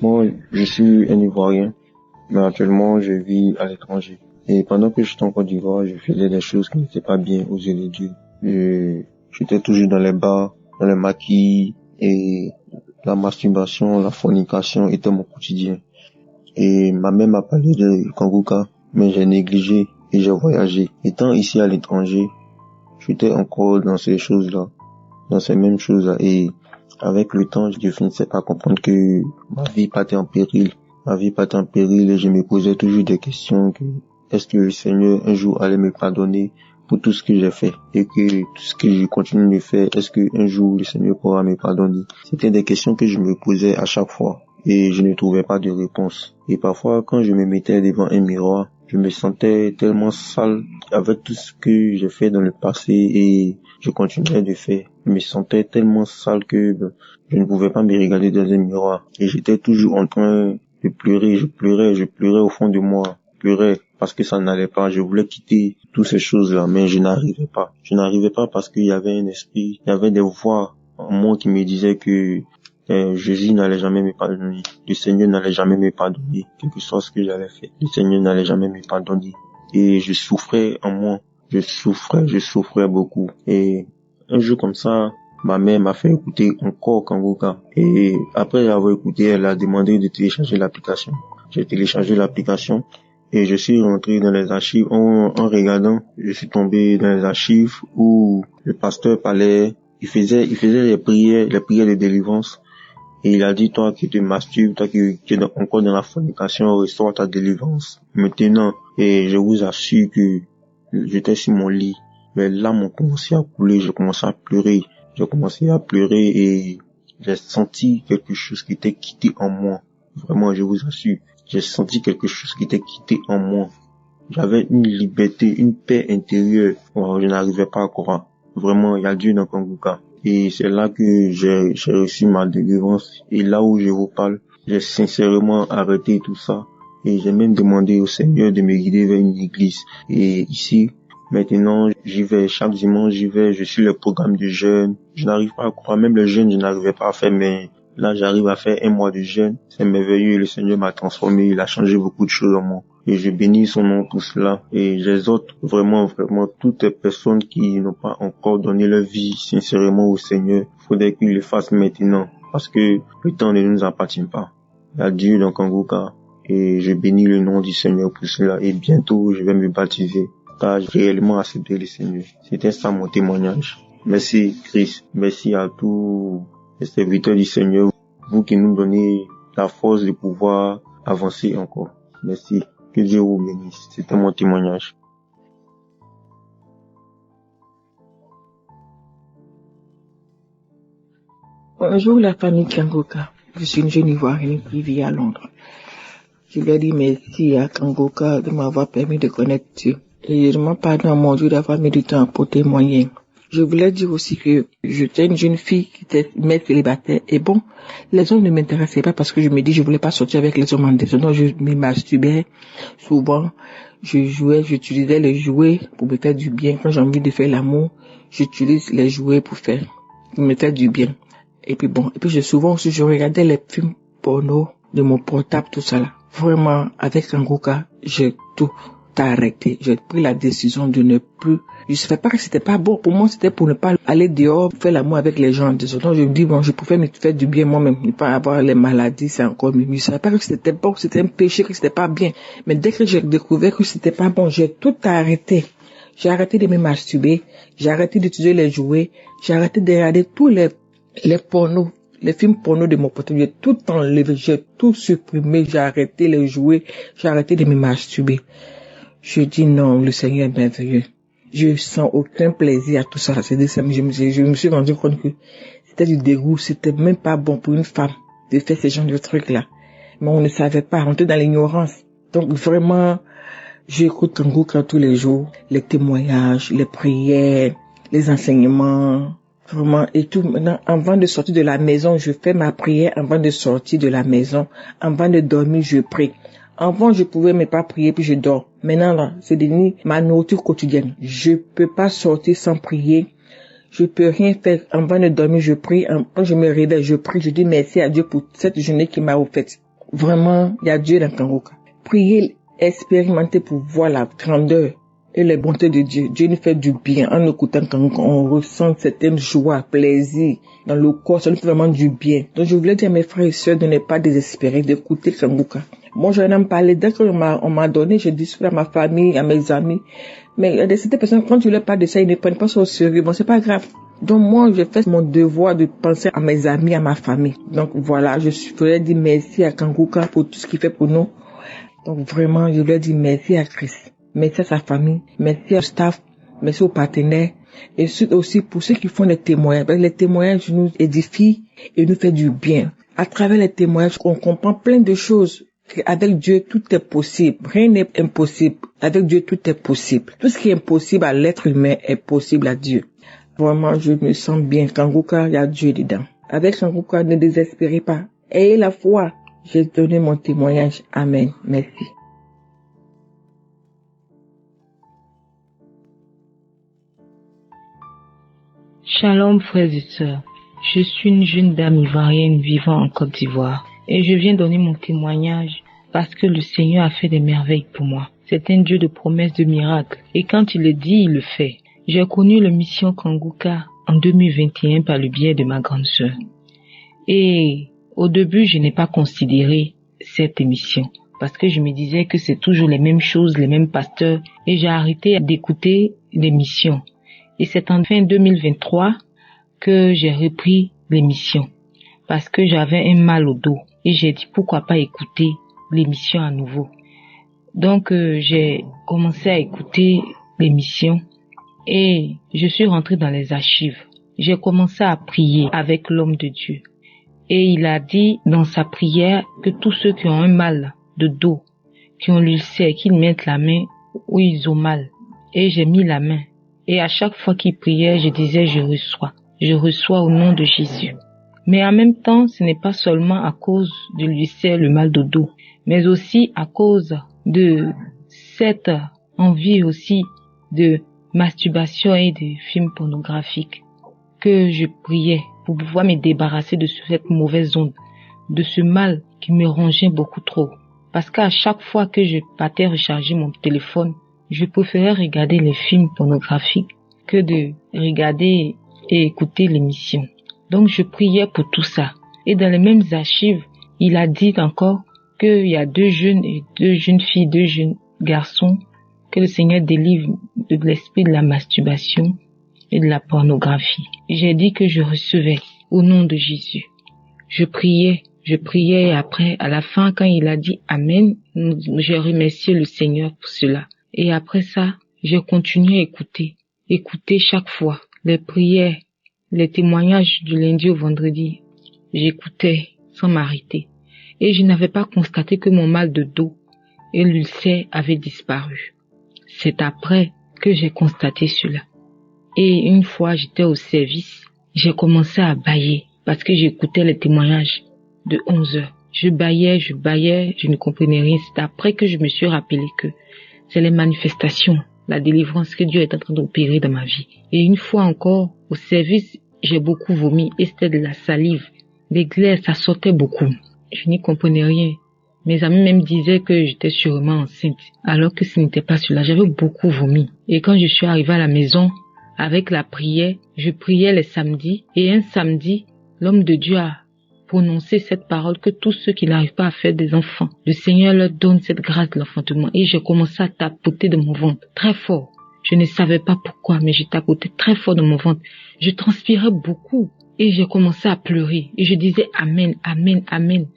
Moi, je suis un Ivoirien, mais actuellement, je vis à l'étranger. Et pendant que j'étais en Côte d'Ivoire, je faisais des choses qui n'étaient pas bien aux yeux de Dieu. J'étais toujours dans les bars, dans les maquis, et la masturbation, la fornication était mon quotidien. Et ma mère m'a parlé de Kanguka, mais j'ai négligé et j'ai voyagé. Étant ici à l'étranger, j'étais encore dans ces choses-là, dans ces mêmes choses-là. Et avec le temps, je finissais par comprendre que ma vie partait en péril. Ma vie partait en péril et je me posais toujours des questions que est-ce que le Seigneur un jour allait me pardonner pour tout ce que j'ai fait et que tout ce que je continue de faire, est-ce que un jour le Seigneur pourra me pardonner? C'était des questions que je me posais à chaque fois et je ne trouvais pas de réponse. Et parfois, quand je me mettais devant un miroir, je me sentais tellement sale avec tout ce que j'ai fait dans le passé et je continuais de faire. Je me sentais tellement sale que je ne pouvais pas me regarder dans un miroir. Et j'étais toujours en train de pleurer. Je pleurais au fond de moi. Je pleurais parce que ça n'allait pas. Je voulais quitter toutes ces choses-là, mais je n'arrivais pas. Je n'arrivais pas parce qu'il y avait un esprit, il y avait des voix en moi qui me disaient que Jésus n'allait jamais me pardonner. Le Seigneur n'allait jamais me pardonner. Quel que soit ce que j'allais faire, le Seigneur n'allait jamais me pardonner. Et je souffrais en moi. Je souffrais beaucoup. Et un jour comme ça, ma mère m'a fait écouter encore Kanguka. Et après avoir écouté, elle a demandé de télécharger l'application. J'ai téléchargé l'application et je suis rentré dans les archives. En regardant, je suis tombé dans les archives où le pasteur parlait. Il faisait les prières de délivrance. Et il a dit, toi qui te masturbes, toi qui es encore dans la fornication, restaure ta délivrance maintenant. Et je vous assure que j'étais sur mon lit. Mes larmes ont commencé à couler, j'ai commencé à pleurer. Et j'ai senti quelque chose qui était quitté en moi. Vraiment, je vous assure. J'ai senti quelque chose qui était quitté en moi. J'avais une liberté, une paix intérieure. Oh, je n'arrivais pas à croire. Vraiment, il y a Dieu dans Kanguka. Et c'est là que j'ai reçu ma délivrance. Et là où je vous parle, j'ai sincèrement arrêté tout ça. Et j'ai même demandé au Seigneur de me guider vers une église. Et ici, maintenant, j'y vais. Chaque dimanche, je suis le programme de jeûne. Je n'arrive pas à croire. Même le jeûne, je n'arrivais pas à faire, mais là, j'arrive à faire 1 mois de jeûne. C'est merveilleux. Le Seigneur m'a transformé. Il a changé beaucoup de choses en moi. Et je bénis son nom pour cela. Et j'exhorte vraiment toutes les personnes qui n'ont pas encore donné leur vie sincèrement au Seigneur. Il faudrait qu'ils le fassent maintenant. Parce que le temps ne nous appartient pas. Il y a Dieu dans Kanguka. Et je bénis le nom du Seigneur pour cela. Et bientôt, je vais me baptiser. Car j'ai réellement accepté le Seigneur. C'était ça mon témoignage. Merci Christ. Merci à tous les serviteurs du Seigneur. Vous qui nous donnez la force de pouvoir avancer encore. Merci. Que Dieu vous bénisse. C'était mon témoignage. Bonjour la famille Kanguka. Je suis une jeune Ivoirienne qui vit à Londres. Je lui ai dit merci à Kanguka de m'avoir permis de connaître Dieu. Et je demande pardon à mon Dieu d'avoir mis du temps pour témoigner. Je voulais dire aussi que j'étais une jeune fille qui était mère célibataire. Et bon, les hommes ne m'intéressaient pas parce que je me dis je voulais pas sortir avec les hommes en désordre. Donc je me masturbais souvent. J'utilisais les jouets pour me faire du bien. Quand j'ai envie de faire l'amour, j'utilise les jouets pour me faire du bien. Et puis souvent aussi, je regardais les films porno de mon portable, tout ça là. Vraiment, avec Kangoka, j'ai tout arrêté. J'ai pris la décision de ne plus. Je ne savais pas que c'était pas bon. Pour moi, c'était pour ne pas aller dehors, faire l'amour avec les gens. Donc, je me dis, bon, je pouvais me faire du bien moi-même, ne pas avoir les maladies, c'est encore mieux. Je ne savais pas que c'était bon, que c'était un péché, que c'était pas bien. Mais dès que j'ai découvert que c'était pas bon, j'ai tout arrêté. J'ai arrêté de me masturber. J'ai arrêté d'utiliser les jouets. J'ai arrêté de regarder tous les pornos. Les films porno de mon portable, j'ai tout enlevé, j'ai tout supprimé, j'ai arrêté les jouets, j'ai arrêté de me masturber. Je dis non, le Seigneur est merveilleux. Je sens aucun plaisir à tout ça. Je me suis rendu compte que c'était du dégoût, c'était même pas bon pour une femme de faire ce genre de trucs-là. Mais on ne savait pas, on était dans l'ignorance. Donc vraiment, j'écoute Kangoka tous les jours, les témoignages, les prières, les enseignements. Vraiment, et tout. Maintenant, avant de sortir de la maison, je fais ma prière avant de sortir de la maison. Avant de dormir, je prie. Avant, je pouvais même pas prier puis je dors. Maintenant, là, c'est devenu ma nourriture quotidienne. Je peux pas sortir sans prier. Je peux rien faire. Avant de dormir, je prie. Quand je me réveille, je prie. Je dis merci à Dieu pour cette journée qu'il m'a offerte. Vraiment, il y a Dieu dans Kangoka. Prier, expérimenter pour voir la grandeur et les bontés de Dieu. Dieu nous fait du bien. En écoutant Kangoka, on ressent certaine joie, plaisir dans le corps. Ça nous fait vraiment du bien. Donc, je voulais dire à mes frères et sœurs de ne pas désespérer, d'écouter Kangoka. Moi, je n'en parlais. Dès qu'on m'a donné, je discutais à ma famille, à mes amis. Mais il y a certaines personnes, quand tu leur parles de ça, ils ne prennent pas ça au sérieux. Bon, c'est pas grave. Donc, moi, je fais mon devoir de penser à mes amis, à ma famille. Donc, voilà, je voulais dire merci à Kangoka pour tout ce qu'il fait pour nous. Donc, vraiment, je voulais dire merci à Christ. Merci à sa famille. Merci au staff. Merci aux partenaires. Et aussi pour ceux qui font les témoignages. Les témoignages nous édifient et nous font du bien. À travers les témoignages, on comprend plein de choses. Avec Dieu, tout est possible. Rien n'est impossible. Avec Dieu, tout est possible. Tout ce qui est impossible à l'être humain est possible à Dieu. Vraiment, je me sens bien. Kangoka, il y a Dieu dedans. Avec Kangoka, ne désespérez pas. Ayez la foi. J'ai donné mon témoignage. Amen. Merci. Shalom frères et sœurs. Je suis une jeune dame ivoirienne vivant en Côte d'Ivoire. Et je viens donner mon témoignage parce que le Seigneur a fait des merveilles pour moi. C'est un Dieu de promesses, de miracles. Et quand il le dit, il le fait. J'ai connu la mission Kangoka en 2021 par le biais de ma grande sœur. Et au début, je n'ai pas considéré cette émission parce que je me disais que c'est toujours les mêmes choses, les mêmes pasteurs. Et j'ai arrêté d'écouter l'émission. Et c'est en fin 2023 que j'ai repris l'émission parce que j'avais un mal au dos. Et j'ai dit pourquoi pas écouter l'émission à nouveau. Donc j'ai commencé à écouter l'émission et je suis rentrée dans les archives. J'ai commencé à prier avec l'homme de Dieu. Et il a dit dans sa prière que tous ceux qui ont un mal de dos, qui ont l'ulcère, qu'ils mettent la main où ils ont mal. Et j'ai mis la main. Et à chaque fois qu'il priait, je disais je reçois au nom de Jésus. Mais en même temps, ce n'est pas seulement à cause de l'ulcère, le mal de dos, mais aussi à cause de cette envie aussi de masturbation et de films pornographiques que je priais pour pouvoir me débarrasser de cette mauvaise onde, de ce mal qui me rongeait beaucoup trop. Parce qu'à chaque fois que je partais recharger mon téléphone, je préférais regarder les films pornographiques que de regarder et écouter l'émission. Donc je priais pour tout ça. Et dans les mêmes archives, il a dit encore qu'il y a deux jeunes filles, 2 jeunes garçons que le Seigneur délivre de l'esprit de la masturbation et de la pornographie. J'ai dit que je recevais au nom de Jésus. Je priais et après, à la fin, quand il a dit Amen, j'ai remercié le Seigneur pour cela. Et après ça, j'ai continué à écouter chaque fois les prières, les témoignages du lundi au vendredi. J'écoutais sans m'arrêter. Et je n'avais pas constaté que mon mal de dos et l'ulcère avaient disparu. C'est après que j'ai constaté cela. Et une fois, j'étais au service, j'ai commencé à bâiller parce que j'écoutais les témoignages de 11 heures. Je bâillais, je ne comprenais rien. C'est après que je me suis rappelé que c'est les manifestations, la délivrance que Dieu est en train d'opérer dans ma vie. Et une fois encore, au service, j'ai beaucoup vomi et c'était de la salive. Des glaires, ça sortait beaucoup. Je n'y comprenais rien. Mes amis même disaient que j'étais sûrement enceinte, alors que ce n'était pas cela. J'avais beaucoup vomi. Et quand je suis arrivée à la maison, avec la prière, je priais les samedis. Et un samedi, l'homme de Dieu a prononcé cette parole que tous ceux qui n'arrivent pas à faire des enfants, le Seigneur leur donne cette grâce de l'enfantement. Et j'ai commencé à tapoter de mon ventre très fort. Je ne savais pas pourquoi, mais j'ai tapoté très fort de mon ventre. Je transpirais beaucoup et j'ai commencé à pleurer. Et je disais Amen, Amen, Amen.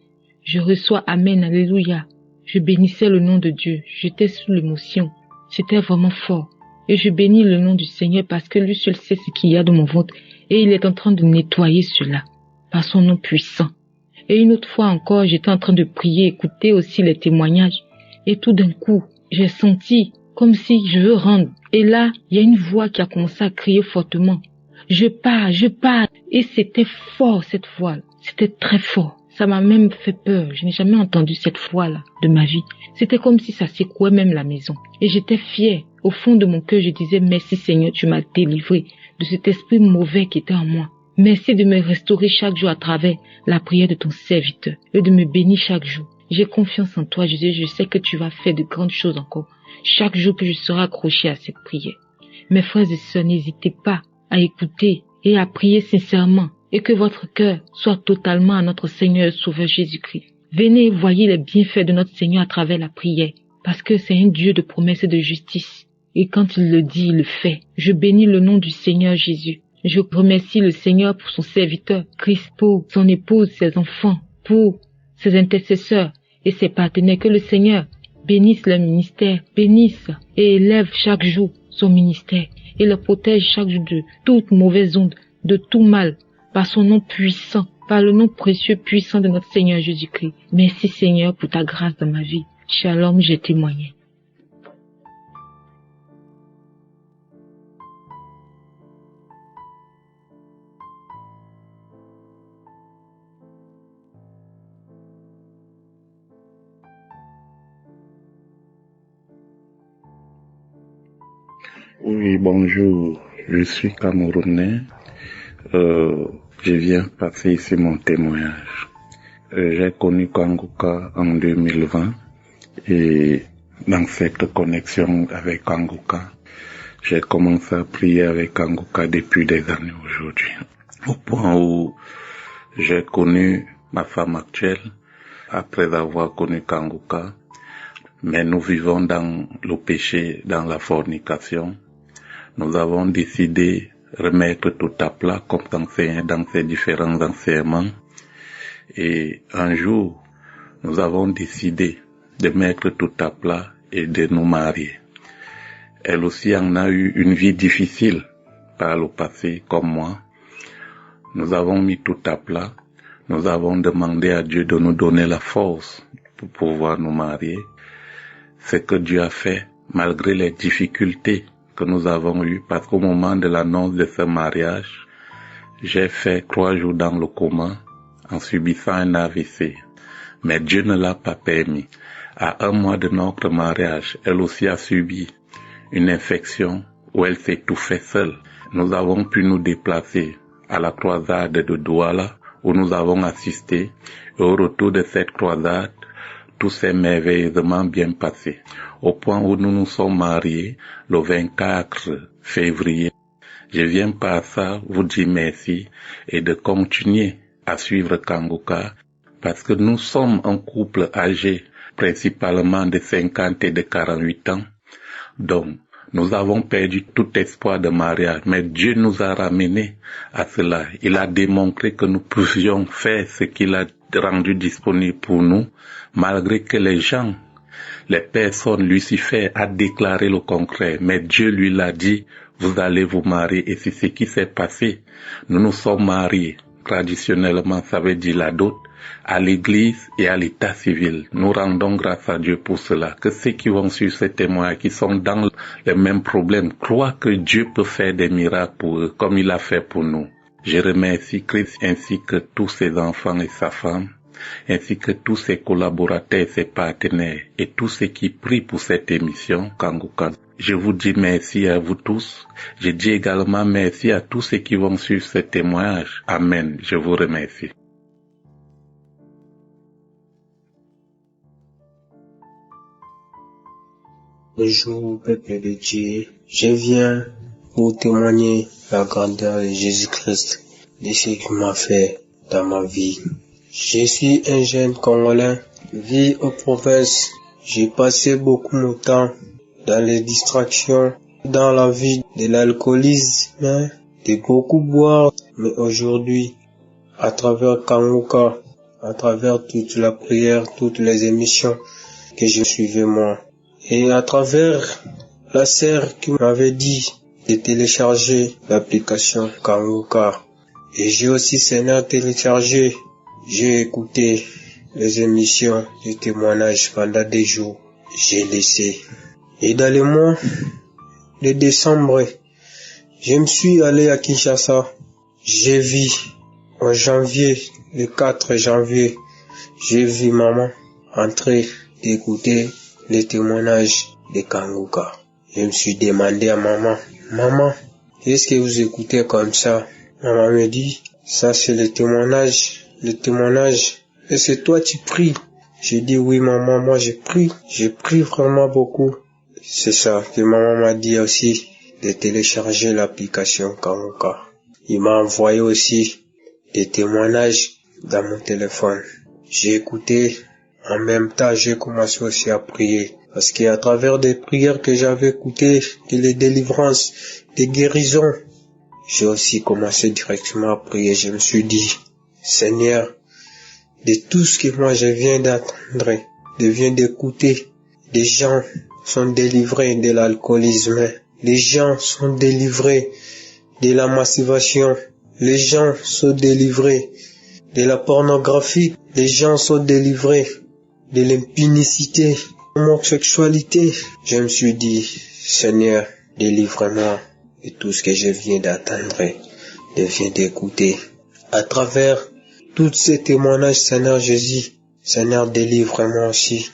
Je reçois Amen, Alléluia. Je bénissais le nom de Dieu. J'étais sous l'émotion. C'était vraiment fort. Et je bénis le nom du Seigneur parce que lui seul sait ce qu'il y a dans mon ventre. Et il est en train de nettoyer cela par son nom puissant. Et une autre fois encore, j'étais en train de prier, écouter aussi les témoignages. Et tout d'un coup, j'ai senti comme si je veux rendre. Et là, il y a une voix qui a commencé à crier fortement. Je pars. Et c'était fort cette voix. C'était très fort. Ça m'a même fait peur. Je n'ai jamais entendu cette voix-là de ma vie. C'était comme si ça secouait même la maison. Et j'étais fière. Au fond de mon cœur, je disais merci Seigneur, tu m'as délivré de cet esprit mauvais qui était en moi. Merci de me restaurer chaque jour à travers la prière de ton serviteur et de me bénir chaque jour. J'ai confiance en toi, Jésus. Je sais que tu vas faire de grandes choses encore. Chaque jour que je serai accroché à cette prière. Mes frères et sœurs, n'hésitez pas à écouter et à prier sincèrement et que votre cœur soit totalement à notre Seigneur et Sauveur Jésus-Christ. Venez et voyez les bienfaits de notre Seigneur à travers la prière parce que c'est un Dieu de promesses et de justice. Et quand il le dit, il le fait. Je bénis le nom du Seigneur Jésus. Je remercie le Seigneur pour son serviteur, Christ, pour son épouse, ses enfants, pour ses intercesseurs et ses partenaires. Que le Seigneur bénisse leur ministère, bénisse et élève chaque jour son ministère et le protège chaque jour de toute mauvaise onde, de tout mal, par son nom puissant, par le nom précieux puissant de notre Seigneur Jésus-Christ. Merci Seigneur pour ta grâce dans ma vie. Shalom, j'ai témoigné. Oui, bonjour, je suis Camerounais. Je viens passer ici mon témoignage. J'ai connu Kanguka en 2020 et dans cette connexion avec Kanguka, j'ai commencé à prier avec Kanguka depuis des années aujourd'hui. Au point où j'ai connu ma femme actuelle après avoir connu Kanguka, mais nous vivons dans le péché, dans la fornication. Nous avons décidé de remettre tout à plat comme enseigné dans ces différents enseignements. Et un jour, nous avons décidé de mettre tout à plat et de nous marier. Elle aussi en a eu une vie difficile par le passé comme moi. Nous avons mis tout à plat. Nous avons demandé à Dieu de nous donner la force pour pouvoir nous marier. Ce que Dieu a fait malgré les difficultés que nous avons eues, parce qu'au moment de l'annonce de ce mariage, j'ai fait 3 jours dans le coma en subissant un AVC. Mais Dieu ne l'a pas permis. À 1 mois de notre mariage, elle aussi a subi une infection où elle s'étouffait seule. Nous avons pu nous déplacer à la croisade de Douala où nous avons assisté. Et au retour de cette croisade, tout s'est merveilleusement bien passé, au point où nous nous sommes mariés le 24 février. Je viens par ça vous dire merci et de continuer à suivre Kanguka parce que nous sommes un couple âgé principalement de 50 et de 48 ans. Donc, nous avons perdu tout espoir de mariage, mais Dieu nous a ramenés à cela. Il a démontré que nous pouvions faire ce qu'il a rendu disponible pour nous, malgré que les gens, les personnes, Lucifer a déclaré le contraire, mais Dieu lui l'a dit, vous allez vous marier, et c'est ce qui s'est passé. Nous nous sommes mariés. Traditionnellement, ça veut dire la dot. à l'Église et à l'État civil. Nous rendons grâce à Dieu pour cela. Que ceux qui vont suivre ces témoins, qui sont dans les mêmes problèmes, croient que Dieu peut faire des miracles pour eux, comme il a fait pour nous. Je remercie Christ ainsi que tous ses enfants et sa femme, ainsi que tous ses collaborateurs, ses partenaires et tous ceux qui prient pour cette émission Kanguka. Je vous dis merci à vous tous. Je dis également merci à tous ceux qui vont suivre ce témoignage. Amen. Je vous remercie. Bonjour, peuple de Dieu. Je viens pour témoigner la grandeur de Jésus-Christ, de ce qu'il m'a fait dans ma vie. Je suis un jeune Congolais, vis aux provinces. J'ai passé beaucoup de temps dans les distractions, dans la vie de l'alcoolisme, de beaucoup boire. Mais aujourd'hui, à travers Kanguka, à travers toute la prière, toutes les émissions que je suivais moi, et à travers la sœur qui m'avait dit de télécharger l'application Kanguka, et j'ai aussi Seigneur téléchargé, j'ai écouté les émissions de témoignages pendant des jours, j'ai laissé. Et dans le mois de décembre, je me suis allé à Kinshasa. J'ai vu en janvier, le 4 janvier, j'ai vu maman entrer d'écouter les témoignages de Kanguka. Je me suis demandé à maman, qu'est-ce que vous écoutez comme ça? Maman me dit, ça c'est le témoignage, et c'est toi tu pries. J'ai dit oui maman, moi je prie vraiment beaucoup. C'est ça que maman m'a dit aussi, de télécharger l'application Kanguka. Il m'a envoyé aussi des témoignages dans mon téléphone. J'ai écouté, en même temps j'ai commencé aussi à prier. Parce qu'à travers des prières que j'avais écoutées, des délivrances, des guérisons, j'ai aussi commencé directement à prier. Je me suis dit, Seigneur, de tout ce que moi je viens d'entendre, je viens d'écouter, des gens sont délivrés de l'alcoolisme, les gens sont délivrés de la masturbation, les gens sont délivrés de la pornographie, les gens sont délivrés de l'impunicité, de l'homosexualité. Je me suis dit, Seigneur, délivre-moi de tout ce que je viens d'entendre, je viens d'écouter. À travers tous ces témoignages, Seigneur Jésus, Seigneur, délivre-moi aussi,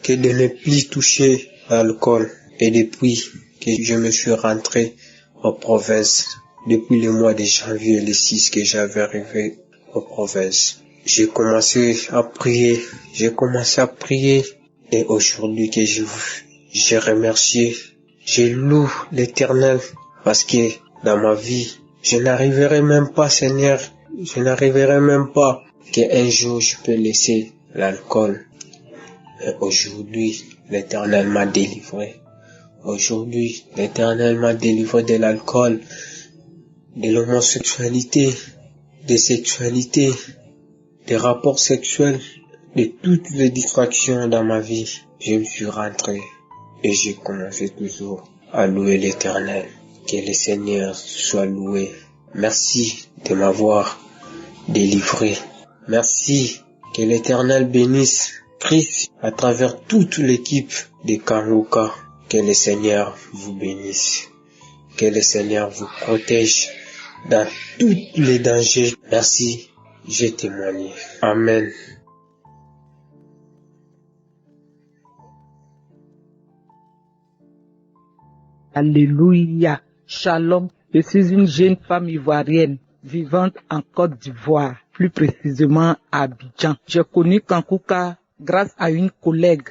que de ne plus toucher l'alcool. Et depuis que je me suis rentré en province, depuis le mois de janvier, le 6 que j'avais arrivé en province, j'ai commencé à prier, et aujourd'hui que je remercie, je loue l'Éternel, parce que dans ma vie, je n'arriverai même pas, Seigneur, qu'un jour je peux laisser l'alcool. Et aujourd'hui, l'Éternel m'a délivré. Aujourd'hui, l'Éternel m'a délivré de l'alcool, de l'homosexualité, des sexualités, des rapports sexuels, de toutes les distractions dans ma vie. Je me suis rentré et j'ai commencé toujours à louer l'Éternel. Que le Seigneur soit loué. Merci de m'avoir délivré. Merci. Que l'Éternel bénisse Christ à travers toute l'équipe de Kanguka. Que le Seigneur vous bénisse. Que le Seigneur vous protège dans tous les dangers. Merci, j'ai témoigné. Amen. Alléluia. Shalom. Je suis une jeune femme ivoirienne vivante en Côte d'Ivoire, plus précisément à Abidjan. J'ai connu Kanguka grâce à une collègue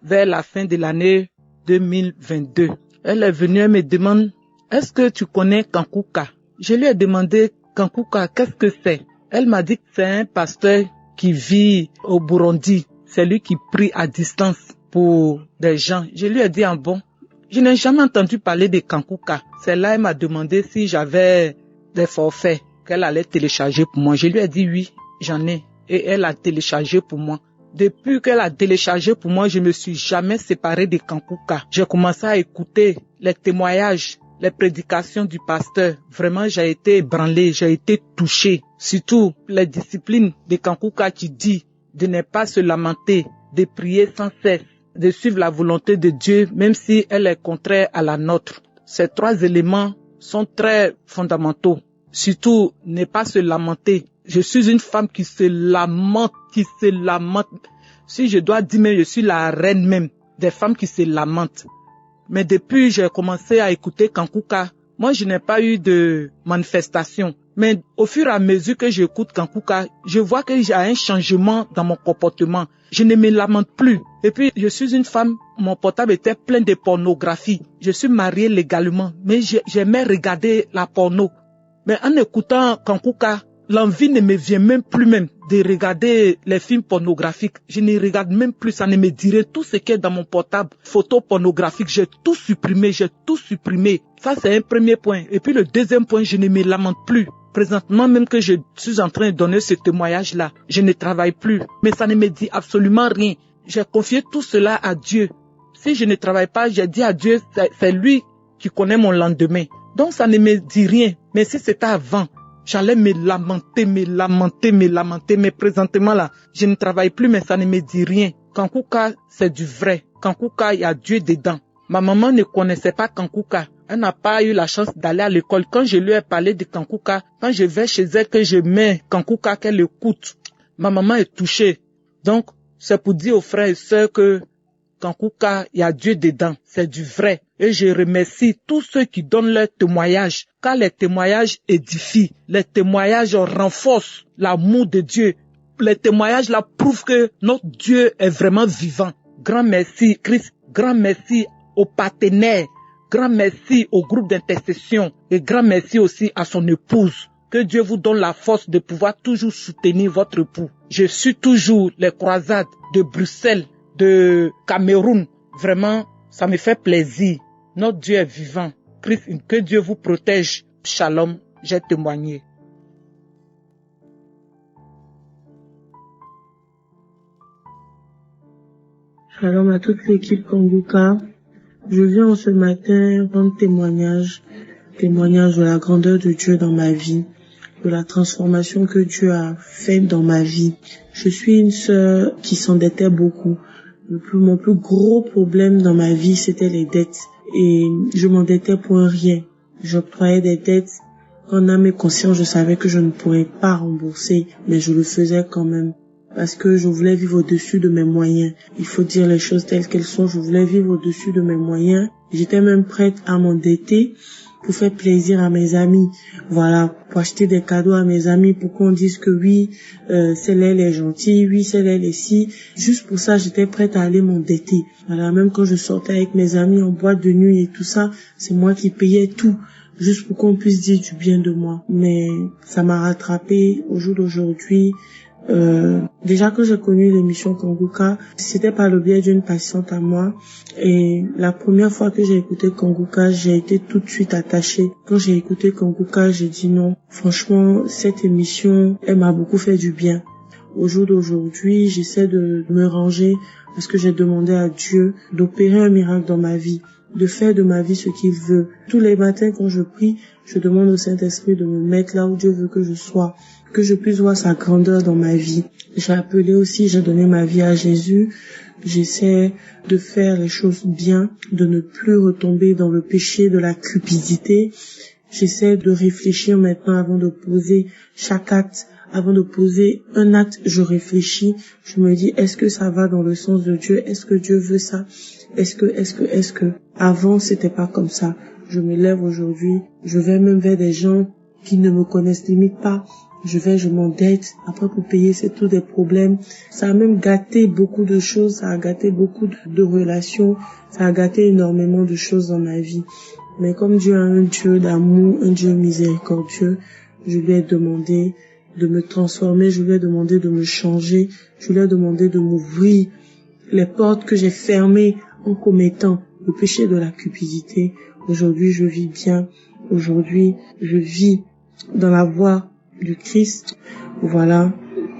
vers la fin de l'année 2022. Elle est venue et me demande, est-ce que tu connais Kanguka? Je lui ai demandé, Kanguka, qu'est-ce que c'est? Elle m'a dit que c'est un pasteur qui vit au Burundi. C'est lui qui prie à distance pour des gens. Je lui ai dit, ah bon? Je n'ai jamais entendu parler de Kanguka. C'est là elle m'a demandé si j'avais des forfaits qu'elle allait télécharger pour moi. Je lui ai dit oui, j'en ai. Et elle a téléchargé pour moi. Depuis qu'elle a téléchargé pour moi, je me suis jamais séparé de Kanguka. J'ai commencé à écouter les témoignages les prédications du pasteur. Vraiment, j'ai été ébranlé, j'ai été touché. Surtout les disciplines de Kankuka qui dit de ne pas se lamenter, de prier sans cesse, de suivre la volonté de Dieu, même si elle est contraire à la nôtre. Ces 3 éléments sont très fondamentaux. Surtout, ne pas se lamenter. Je suis une femme qui se lamente. Si je dois dire même, je suis la reine même des femmes qui se lamentent. Mais depuis j'ai commencé à écouter Kankuka, moi je n'ai pas eu de manifestation. Mais au fur et à mesure que j'écoute Kankuka, je vois qu'il y a un changement dans mon comportement. Je ne me lamente plus. Et puis je suis une femme, mon portable était plein de pornographie. Je suis mariée légalement, mais j'aimais regarder la porno. Mais en écoutant Kankuka, l'envie ne me vient même plus même de regarder les films pornographiques. Je ne regarde même plus, ça ne me dirait tout ce qui est dans mon portable. Photos pornographiques, j'ai tout supprimé. Ça, c'est un premier point. Et puis le deuxième point, je ne me lamente plus. Présentement, même que je suis en train de donner ce témoignage-là, je ne travaille plus. Mais ça ne me dit absolument rien. J'ai confié tout cela à Dieu. Si je ne travaille pas, j'ai dit à Dieu, c'est lui qui connaît mon lendemain. Donc ça ne me dit rien. Mais si c'était avant, j'allais me lamenter. Mais présentement là, je ne travaille plus, mais ça ne me dit rien. Kankuka, c'est du vrai. Kankuka, il y a Dieu dedans. Ma maman ne connaissait pas Kankuka. Elle n'a pas eu la chance d'aller à l'école. Quand je lui ai parlé de Kankuka, quand je vais chez elle, que je mets Kankuka, qu'elle écoute, ma maman est touchée. Donc, c'est pour dire aux frères et sœurs que Kankuka, il y a Dieu dedans. C'est du vrai. Et je remercie tous ceux qui donnent leurs témoignages. Car les témoignages édifient. Les témoignages renforcent l'amour de Dieu. Les témoignages là prouvent que notre Dieu est vraiment vivant. Grand merci, Christ. Grand merci aux partenaires. Grand merci au groupe d'intercession. Et grand merci aussi à son épouse. Que Dieu vous donne la force de pouvoir toujours soutenir votre époux. Je suis toujours les croisades de Bruxelles, de Cameroun. Vraiment, ça me fait plaisir. Notre Dieu est vivant. Christ, que Dieu vous protège. Shalom, j'ai témoigné. Shalom à toute l'équipe Kanguka. Je viens ce matin rendre témoignage de la grandeur de Dieu dans ma vie, de la transformation que Dieu a faite dans ma vie. Je suis une sœur qui s'endettait beaucoup. Mon plus gros problème dans ma vie, c'était les dettes. Et je m'endettais pour un rien. J'octroyais des dettes. En âme et conscience, je savais que je ne pourrais pas rembourser, mais je le faisais quand même. Parce que je voulais vivre au-dessus de mes moyens. Il faut dire les choses telles qu'elles sont. Je voulais vivre au-dessus de mes moyens. J'étais même prête à m'endetter pour faire plaisir à mes amis. Voilà, pour acheter des cadeaux à mes amis, pour qu'on dise que oui, celle-là elle est gentille, oui, celle-là elle est si. Juste pour ça, j'étais prête à aller m'endetter. Voilà, même quand je sortais avec mes amis en boîte de nuit et tout ça, c'est moi qui payais tout. Juste pour qu'on puisse dire du bien de moi. Mais ça m'a rattrapé au jour d'aujourd'hui. Déjà que j'ai connu l'émission Kanguka, c'était par le biais d'une patiente à moi, et la première fois que j'ai écouté Kanguka, j'ai été tout de suite attachée. Quand j'ai écouté Kanguka, j'ai dit non. Franchement, cette émission, elle m'a beaucoup fait du bien. Au jour d'aujourd'hui, j'essaie de me ranger parce que j'ai demandé à Dieu d'opérer un miracle dans ma vie, de faire de ma vie ce qu'il veut. Tous les matins quand je prie, je demande au Saint-Esprit de me mettre là où Dieu veut que je sois, que je puisse voir sa grandeur dans ma vie. J'ai donné ma vie à Jésus. J'essaie de faire les choses bien, de ne plus retomber dans le péché de la cupidité. J'essaie de réfléchir maintenant avant de poser chaque acte. Avant de poser un acte, je réfléchis. Je me dis, est-ce que ça va dans le sens de Dieu? Est-ce que Dieu veut ça? Est-ce que avant, c'était pas comme ça. Je me lève aujourd'hui. Je vais même vers des gens qui ne me connaissent limite pas. Je m'endette. Après, pour payer, c'est tout des problèmes. Ça a même gâté beaucoup de choses. Ça a gâté beaucoup de relations. Ça a gâté énormément de choses dans ma vie. Mais comme Dieu est un Dieu d'amour, un Dieu miséricordieux, je lui ai demandé de me transformer. Je lui ai demandé de me changer. Je lui ai demandé de m'ouvrir les portes que j'ai fermées en commettant le péché de la cupidité. Aujourd'hui, je vis bien. Aujourd'hui, je vis dans la voie du Christ. Voilà,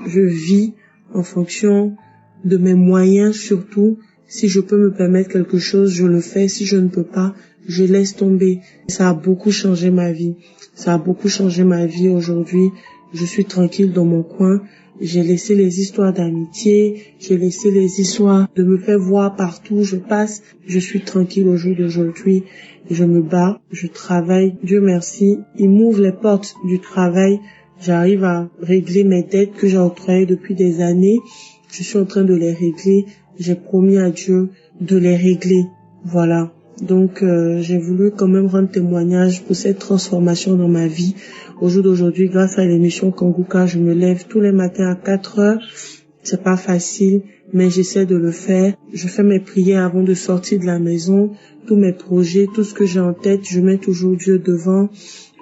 je vis en fonction de mes moyens surtout. Si je peux me permettre quelque chose, je le fais. Si je ne peux pas, je laisse tomber. Ça a beaucoup changé ma vie. Ça a beaucoup changé ma vie aujourd'hui. Je suis tranquille dans mon coin. J'ai laissé les histoires d'amitié, j'ai laissé les histoires de me faire voir partout où je passe. Je suis tranquille au jour d'aujourd'hui. Je me bats, je travaille. Dieu merci, il m'ouvre les portes du travail. J'arrive à régler mes dettes que j'ai octroyées depuis des années. Je suis en train de les régler. J'ai promis à Dieu de les régler. Voilà. Donc, j'ai voulu quand même rendre témoignage pour cette transformation dans ma vie. Au jour d'aujourd'hui, grâce à l'émission Kanguka, je me lève tous les matins à 4 heures. C'est pas facile, mais j'essaie de le faire. Je fais mes prières avant de sortir de la maison. Tous mes projets, tout ce que j'ai en tête, je mets toujours Dieu devant.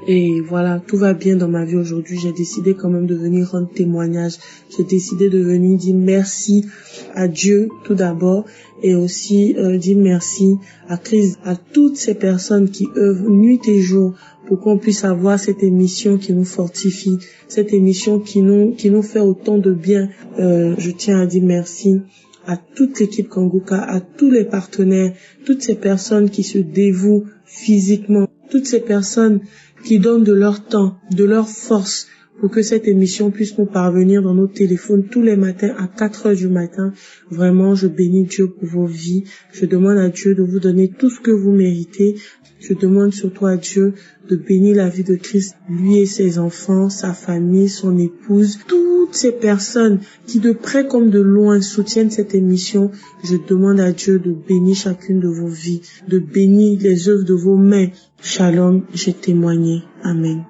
Et voilà, tout va bien dans ma vie aujourd'hui. J'ai décidé quand même de venir rendre témoignage. J'ai décidé de venir dire merci à Dieu tout d'abord et aussi dire merci à Christ, à toutes ces personnes qui œuvrent nuit et jour pour qu'on puisse avoir cette émission qui nous fortifie, cette émission qui nous fait autant de bien. Je tiens à dire merci à toute l'équipe Kanguka, à tous les partenaires, toutes ces personnes qui se dévouent physiquement, toutes ces personnes qui donnent de leur temps, de leur force pour que cette émission puisse nous parvenir dans nos téléphones tous les matins à 4 heures du matin. Vraiment, je bénis Dieu pour vos vies. Je demande à Dieu de vous donner tout ce que vous méritez. Je demande surtout à Dieu de bénir la vie de Christ, lui et ses enfants, sa famille, son épouse, toutes ces personnes qui de près comme de loin soutiennent cette émission. Je demande à Dieu de bénir chacune de vos vies, de bénir les œuvres de vos mains. Shalom, j'ai témoigné. Amen.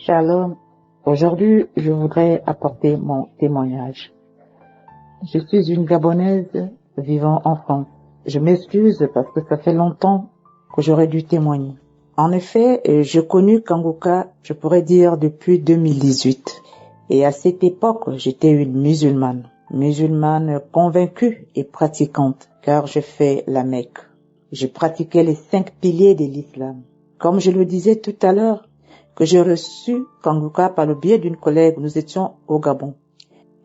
Shalom. Aujourd'hui, je voudrais apporter mon témoignage. Je suis une Gabonaise vivant en France. Je m'excuse parce que ça fait longtemps que j'aurais dû témoigner. En effet, j'ai connu Kanguka, je pourrais dire, depuis 2018. Et à cette époque, j'étais une musulmane convaincue et pratiquante, car je fais la Mecque. Je pratiquais les 5 piliers de l'islam. Comme je le disais tout à l'heure, que j'ai reçu Kanguka par le biais d'une collègue, nous étions au Gabon.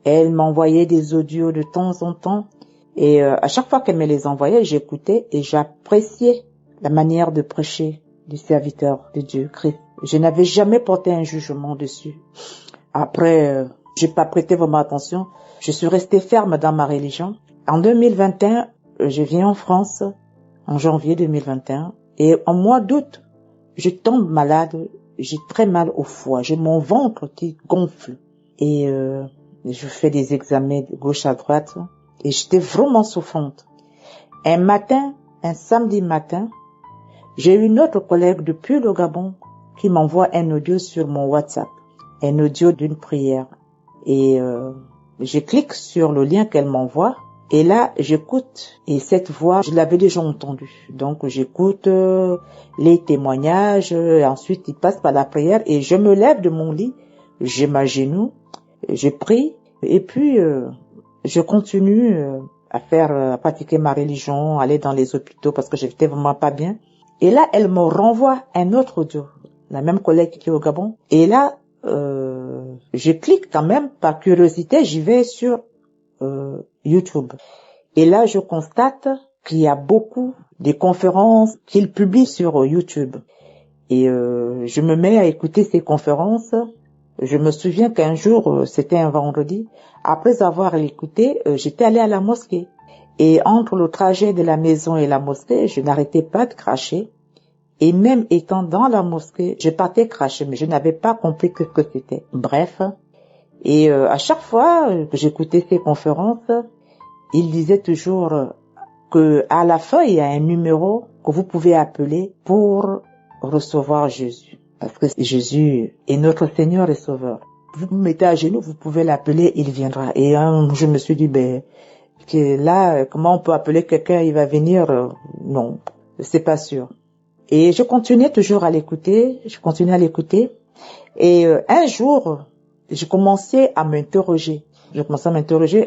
Elle m'envoyait des audios de temps en temps et à chaque fois qu'elle me les envoyait, j'écoutais et j'appréciais la manière de prêcher du serviteur de Dieu, Christ. Je n'avais jamais porté un jugement dessus. Après, j'ai pas prêté vraiment attention. Je suis restée ferme dans ma religion. En 2021, je viens en France, en janvier 2021, et en mois d'août, je tombe malade. J'ai très mal au foie. J'ai mon ventre qui gonfle et je fais des examens de gauche à droite et j'étais vraiment souffrante. Un samedi matin, j'ai une autre collègue depuis le Gabon qui m'envoie un audio sur mon WhatsApp, un audio d'une prière. Et je clique sur le lien qu'elle m'envoie et là, j'écoute. Et cette voix, je l'avais déjà entendue. Donc, j'écoute les témoignages. Ensuite, il passe par la prière et je me lève de mon lit. Je m'agenouille, je prie et puis je continue à pratiquer ma religion, aller dans les hôpitaux parce que j'étais vraiment pas bien. Et là, elle me renvoie un autre audio, la même collègue qui est au Gabon. Et là, je clique quand même par curiosité, j'y vais sur YouTube. Et là, je constate qu'il y a beaucoup de conférences qu'il publie sur YouTube. Et je me mets à écouter ces conférences. Je me souviens qu'un jour, c'était un vendredi, après avoir écouté, j'étais allée à la mosquée. Et entre le trajet de la maison et la mosquée, je n'arrêtais pas de cracher. Et même étant dans la mosquée, je partais cracher, mais je n'avais pas compris ce que c'était. Bref. Et à chaque fois que j'écoutais ces conférences, il disait toujours que à la fin, il y a un numéro que vous pouvez appeler pour recevoir Jésus. Parce que Jésus est notre Seigneur et Sauveur. Vous vous mettez à genoux, vous pouvez l'appeler, il viendra. Et je me suis dit, que là, comment on peut appeler quelqu'un, il va venir? Non, c'est pas sûr. Et je continuais toujours à l'écouter, Et un jour, je commençais à m'interroger.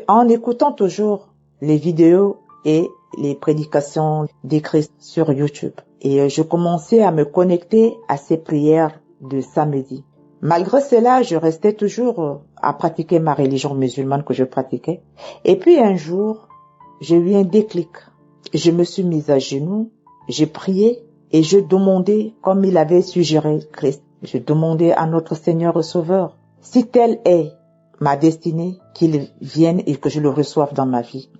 En écoutant toujours les vidéos et les prédications des Christ sur YouTube. Et je commençais à me connecter à ces prières de samedi. Malgré cela, je restais toujours à pratiquer ma religion musulmane que je pratiquais. Et puis un jour, j'ai eu un déclic. Je me suis mise à genoux, j'ai prié et je demandais, comme il avait suggéré Christ, je demandais à notre Seigneur et Sauveur, si telle est ma destinée, qu'il vienne et que je le reçoive dans ma vie.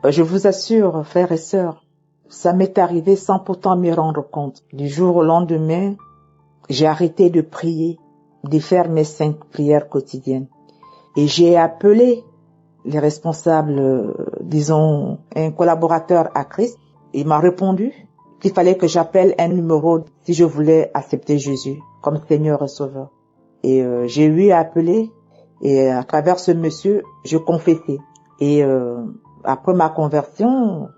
Je vous assure, frères et sœurs, ça m'est arrivé sans pourtant me rendre compte. Du jour au lendemain, j'ai arrêté de prier, de faire mes 5 prières quotidiennes. Et j'ai appelé les responsables, disons, un collaborateur à Christ. Il m'a répondu qu'il fallait que j'appelle un numéro si je voulais accepter Jésus comme Seigneur et Sauveur. Et j'ai eu à appeler et à travers ce monsieur, je confessais. Et après ma conversion,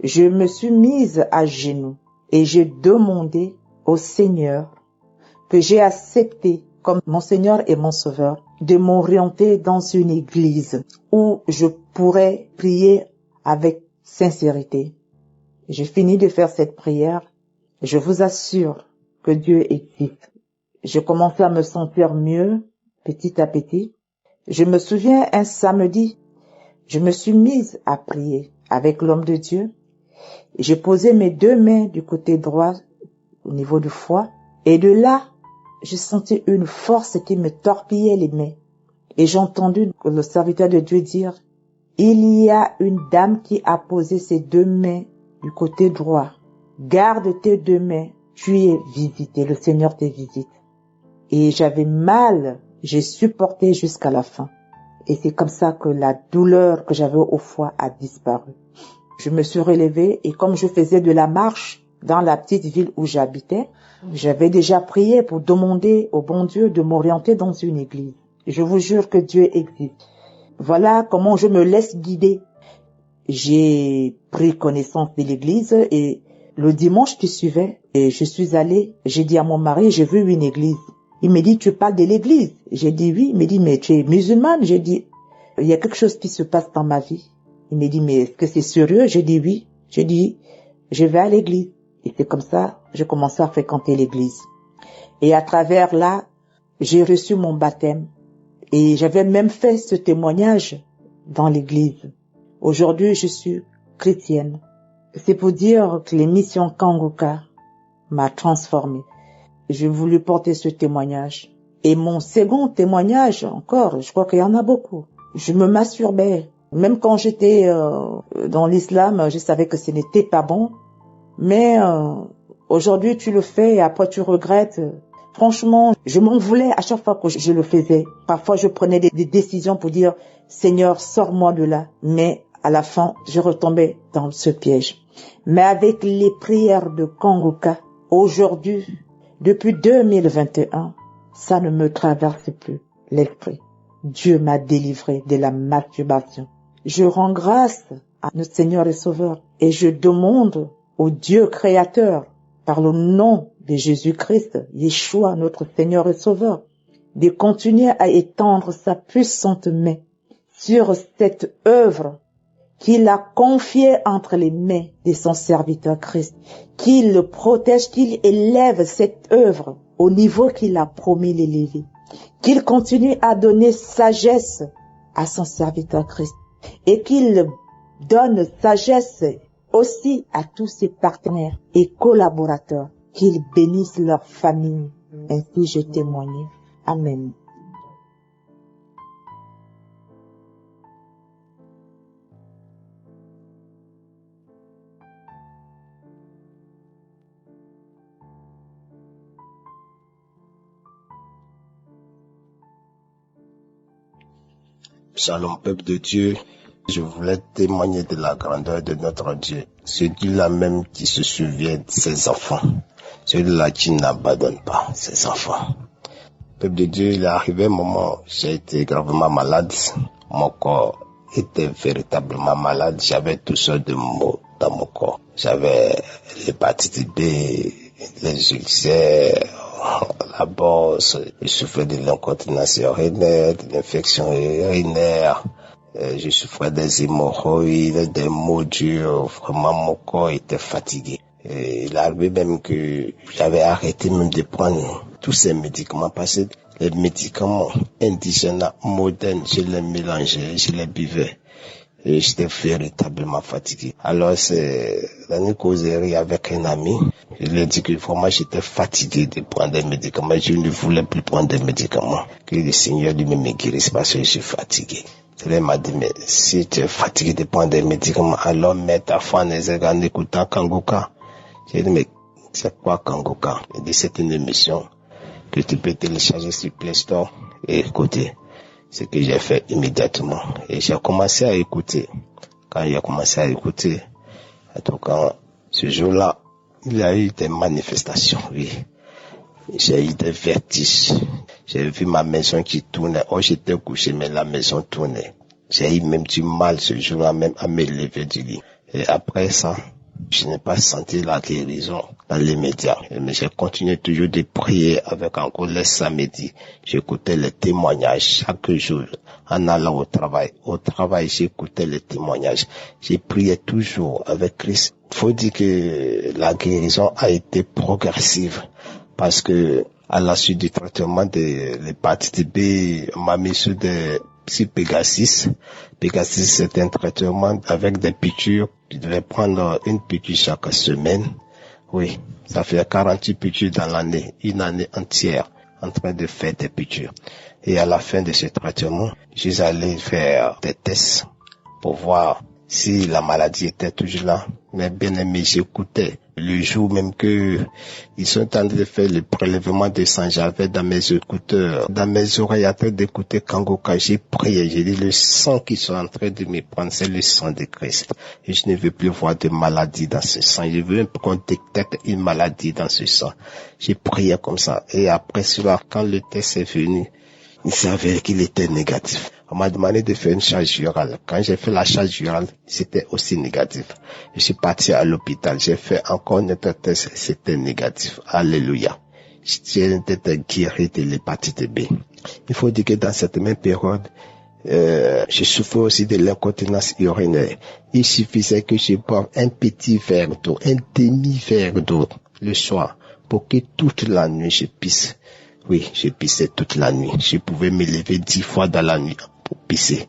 je me suis mise à genoux et j'ai demandé au Seigneur que j'ai accepté comme mon Seigneur et mon Sauveur de m'orienter dans une église où je pourrais prier avec sincérité. J'ai fini de faire cette prière. Je vous assure que Dieu existe. Je commençais à me sentir mieux petit à petit. Je me souviens un samedi, je me suis mise à prier avec l'homme de Dieu. J'ai posé mes 2 mains du côté droit au niveau du foie et de là, j'ai senti une force qui me torpillait les mains. Et j'ai entendu le serviteur de Dieu dire, il y a une dame qui a posé ses 2 mains du côté droit. Garde tes 2 mains, tu es visité, le Seigneur te visite. Et j'avais mal, j'ai supporté jusqu'à la fin. Et c'est comme ça que la douleur que j'avais au foie a disparu. Je me suis relevée et comme je faisais de la marche dans la petite ville où j'habitais, j'avais déjà prié pour demander au bon Dieu de m'orienter dans une église. Je vous jure que Dieu existe. Voilà comment je me laisse guider. J'ai pris connaissance de l'église et le dimanche qui suivait, et je suis allée, j'ai dit à mon mari, j'ai vu une église. Il me dit, tu parles de l'église? J'ai dit oui. Il me dit, mais tu es musulmane? J'ai dit, il y a quelque chose qui se passe dans ma vie. Il me dit, mais est-ce que c'est sérieux? J'ai dit oui. J'ai dit, je vais à l'église. Et c'est comme ça, j'ai commencé à fréquenter l'église. Et à travers là, j'ai reçu mon baptême. Et j'avais même fait ce témoignage dans l'église. Aujourd'hui, je suis chrétienne. C'est pour dire que l'émission Kangoka m'a transformée. J'ai voulu porter ce témoignage. Et mon second témoignage, encore, je crois qu'il y en a beaucoup. Je me masturbais. Même quand j'étais dans l'islam, je savais que ce n'était pas bon. Mais aujourd'hui, tu le fais et après tu regrettes. Franchement, je m'en voulais à chaque fois que je le faisais. Parfois, je prenais des décisions pour dire « Seigneur, sors-moi de là ». Mais à la fin, je retombais dans ce piège. Mais avec les prières de Kangoka, aujourd'hui, depuis 2021, ça ne me traverse plus l'esprit. Dieu m'a délivré de la masturbation. Je rends grâce à notre Seigneur et Sauveur et je demande au Dieu créateur, par le nom de Jésus-Christ, Yeshua, notre Seigneur et Sauveur, de continuer à étendre sa puissante main sur cette œuvre qu'il a confiée entre les mains de son serviteur Christ, qu'il le protège, qu'il élève cette œuvre au niveau qu'il a promis l'élever, qu'il continue à donner sagesse à son serviteur Christ et qu'il donne sagesse aussi à tous ses partenaires et collaborateurs, qu'ils bénissent leur famille. Ainsi j'ai témoigné. Amen. Shalom, peuple de Dieu. Je voulais témoigner de la grandeur de notre Dieu. Celui-là même qui se souvient de ses enfants. Celui-là qui n'abandonne pas ses enfants. Peuple de Dieu, il est arrivé un moment où j'ai été gravement malade. Mon corps était véritablement malade. J'avais toutes sortes de maux dans mon corps. J'avais l'hépatite B, les ulcères, la bosse. Je souffrais de l'incontinence urinaire, de l'infection urinaire. Je souffrais des hémorroïdes, des maux durs. Vraiment, mon corps était fatigué. Et il arrivé même que j'avais arrêté même de prendre tous ces médicaments parce que les médicaments indigènes, modernes, je les mélangeais, je les buvais. Et j'étais véritablement fatigué. Alors c'est la causerie avec un ami. Je lui ai dit que vraiment j'étais fatigué de prendre des médicaments. Je ne voulais plus prendre des médicaments. Que le Seigneur lui-même me guérisse parce que je suis fatigué. Il m'a dit, mais si tu es fatigué de prendre des médicaments, alors mets ta foi en écoutant Kangoka. J'ai dit, mais c'est quoi Kangoka? Il dit, c'est une émission que tu peux télécharger sur Play Store et écouter. Ce que j'ai fait immédiatement. Et j'ai commencé à écouter. Quand j'ai commencé à écouter, en tout cas, ce jour-là, il y a eu des manifestations, oui. J'ai eu des vertiges. J'ai vu ma maison qui tournait. Oh, j'étais couché, mais la maison tournait. J'ai eu même du mal ce jour-là, même à me lever du lit. Et après ça, je n'ai pas senti la guérison dans les médias. Mais j'ai continué toujours de prier avec encore les samedis. J'écoutais les témoignages chaque jour en allant au travail. Au travail, j'écoutais les témoignages. J'ai prié toujours avec Christ. Faut dire que la guérison a été progressive parce que à la suite du traitement de l'hépatite B, on m'a mis sur Pégasis. Pégasis, c'est un traitement avec des piqûres. Je devais prendre une piqûre chaque semaine. Oui, ça fait 48 piqûres dans l'année, une année entière en train de faire des piqûres. Et à la fin de ce traitement, je suis allé faire des tests pour voir si la maladie était toujours là. Mais bien aimé, j'écoutais. Le jour même que ils sont en train de faire le prélèvement de sang, j'avais dans mes écouteurs, dans mes oreilles, en train d'écouter Kangoka. J'ai prié, j'ai dit, le sang qu'ils sont en train de me prendre, c'est le sang de Christ. Et je ne veux plus voir de maladie dans ce sang. Je veux qu'on détecte une maladie dans ce sang. J'ai prié comme ça. Et après cela, quand le test est venu, il s'avère qu'il était négatif. On m'a demandé de faire une charge virale. Quand j'ai fait la charge virale, c'était aussi négatif. Je suis parti à l'hôpital. J'ai fait encore un autre test. C'était négatif. Alléluia. J'ai été guéri de l'hépatite B. Il faut dire que dans cette même période, je souffrais aussi de l'incontinence urinaire. Il suffisait que je boive un petit verre d'eau, un demi-verre d'eau le soir pour que toute la nuit je pisse. Oui, je pissais toute la nuit. Je pouvais me lever 10 fois dans la nuit pour pisser.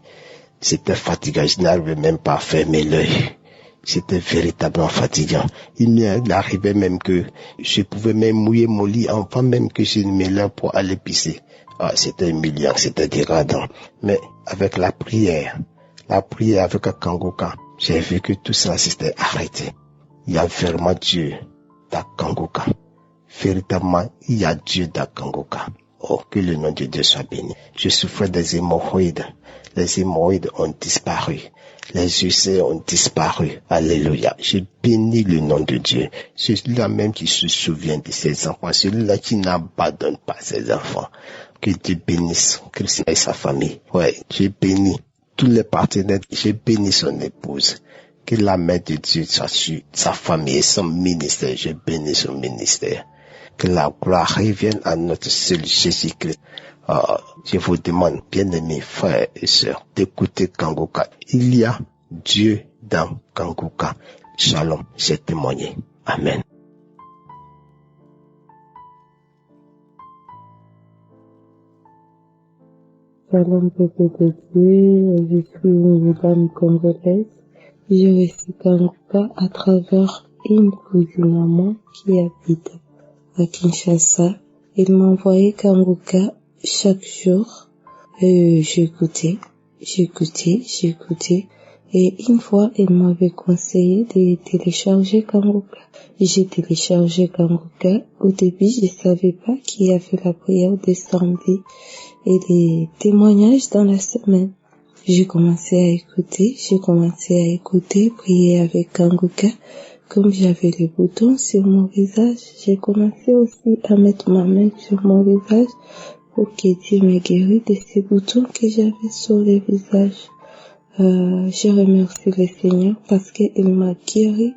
C'était fatigant. Je n'arrivais même pas à fermer l'œil. C'était véritablement fatigant. Il arrivait même que je pouvais même mouiller mon lit avant même que je ne me lève pour aller pisser. Ah, c'était humiliant, c'était dégradant. Mais avec la prière avec Kangoka, j'ai vu que tout ça s'était arrêté. Il y a vraiment Dieu dans Kangoka. Véritablement, il y a Dieu dans Kangoka. Oh, que le nom de Dieu soit béni. Je souffrais des hémorroïdes. Les hémorroïdes ont disparu. Les ulcères ont disparu. Alléluia. Je bénis le nom de Dieu. Celui-là même qui se souvient de ses enfants. Celui-là qui n'abandonne pas ses enfants. Que Dieu bénisse Christ et sa famille. Ouais, je bénis tous les partenaires. Je bénis son épouse. Que la main de Dieu soit sur sa famille et son ministère. Je bénis son ministère. Que la gloire revienne à notre seul Jésus-Christ. Je vous demande, bien-aimés frères et sœurs, d'écouter Kangoka. Il y a Dieu dans Kangoka. Shalom, j'ai témoigné. Amen. Shalom, peuple de Dieu. Je suis une dame congolaise. J'ai reçu Kangoka à travers une cousine à moi qui habite à Kinshasa. Il m'a envoyé Kangoka chaque jour. J'écoutais. Et une fois, il m'avait conseillé de télécharger Kangoka. J'ai téléchargé Kangoka. Au début, je savais pas qu'il y avait la prière des samedis et des témoignages dans la semaine. J'ai commencé à écouter, prier avec Kangoka. Comme j'avais les boutons sur mon visage, j'ai commencé aussi à mettre ma main sur mon visage pour que Dieu me guérisse de ces boutons que j'avais sur le visage. Je remercie le Seigneur parce qu'il m'a guéri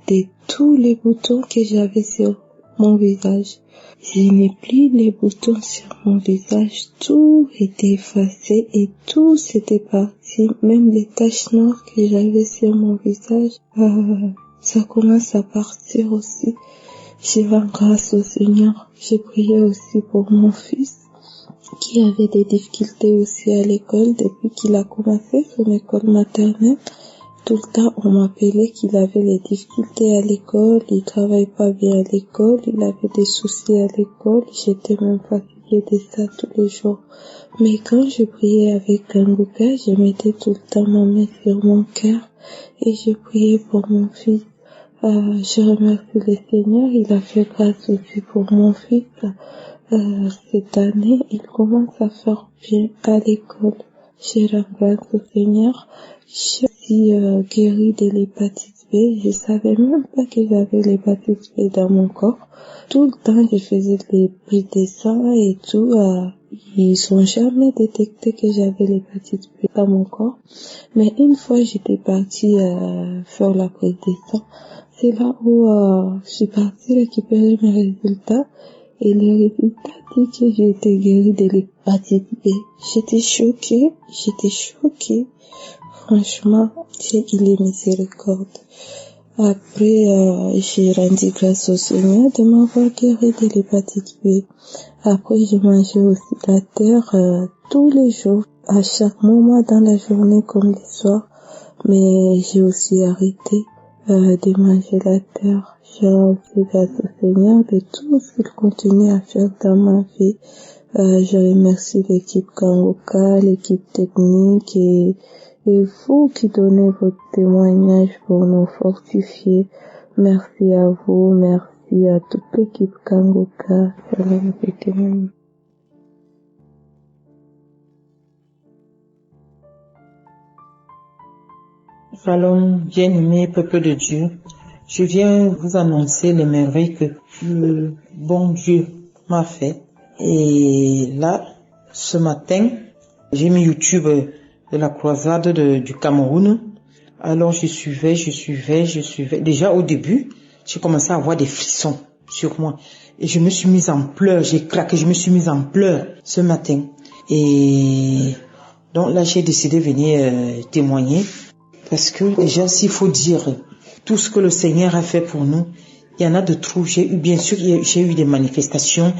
de tous les boutons que j'avais sur mon visage. Je n'ai plus les boutons sur mon visage, tout était effacé et tout s'était parti, même les taches noires que j'avais sur mon visage. ça commence à partir aussi. Je rends grâce au Seigneur. J'ai prié aussi pour mon fils qui avait des difficultés aussi à l'école depuis qu'il a commencé son école maternelle. Tout le temps, on m'appelait qu'il avait des difficultés à l'école, il travaille pas bien à l'école, il avait des soucis à l'école. J'étais même fatiguée de ça tous les jours. Mais quand je priais avec Kangoka, je mettais tout le temps ma main sur mon cœur et je priais pour mon fils. Je remercie le Seigneur, il a fait grâce aussi pour mon fils. Cette année, il commence à faire bien à l'école. Je rends grâce au Seigneur. Je suis guérie de l'hépatite B. Je savais même pas que j'avais l'hépatite B dans mon corps. Tout le temps, je faisais des prises de sang et tout. Ils ont jamais détecté que j'avais l'hépatite B dans mon corps. Mais une fois, j'étais partie faire la prise de sang. C'est là où je suis partie récupérer mes résultats. Et le résultat dit que j'ai été guérie de l'hépatite B. J'étais choquée. Franchement, il est miséricorde. Après, j'ai rendu grâce au Seigneur de m'avoir guéri de l'hépatite B. Après, j'ai mangé aussi la terre tous les jours, à chaque moment dans la journée comme le soir. Mais j'ai aussi arrêté de manger la terre. Je rends aussi grâce au Seigneur de tout ce qu'il continue à faire dans ma vie. Je remercie l'équipe Kangoka, l'équipe technique et vous qui donnez votre témoignage pour nous fortifier. Merci à vous, merci à toute l'équipe Kangoka. Shalom, témoignage. Shalom, bien-aimé peuple de Dieu. Je viens vous annoncer les merveilles que le bon Dieu m'a fait. Et là, ce matin, j'ai mis YouTube de la croisade du Cameroun. Alors je suivais. Déjà au début, j'ai commencé à avoir des frissons sur moi. Et je me suis mise en pleurs, j'ai craqué, je me suis mise en pleurs ce matin. Et donc là, j'ai décidé de venir témoigner. Parce que déjà, s'il faut dire tout ce que le Seigneur a fait pour nous, il y en a de trop. J'ai eu des manifestations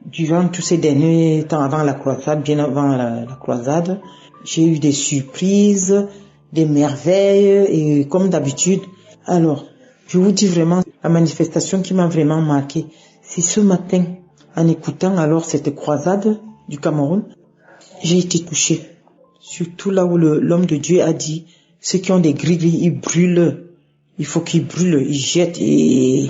durant tous ces derniers temps avant la croisade, bien avant la croisade. J'ai eu des surprises, des merveilles et comme d'habitude. Alors, je vous dis vraiment, la manifestation qui m'a vraiment marqué, c'est ce matin, en écoutant alors cette croisade du Cameroun, j'ai été touché. Surtout là où l'homme de Dieu a dit, ceux qui ont des gris-gris, ils brûlent. Il faut qu'ils brûlent, ils jettent et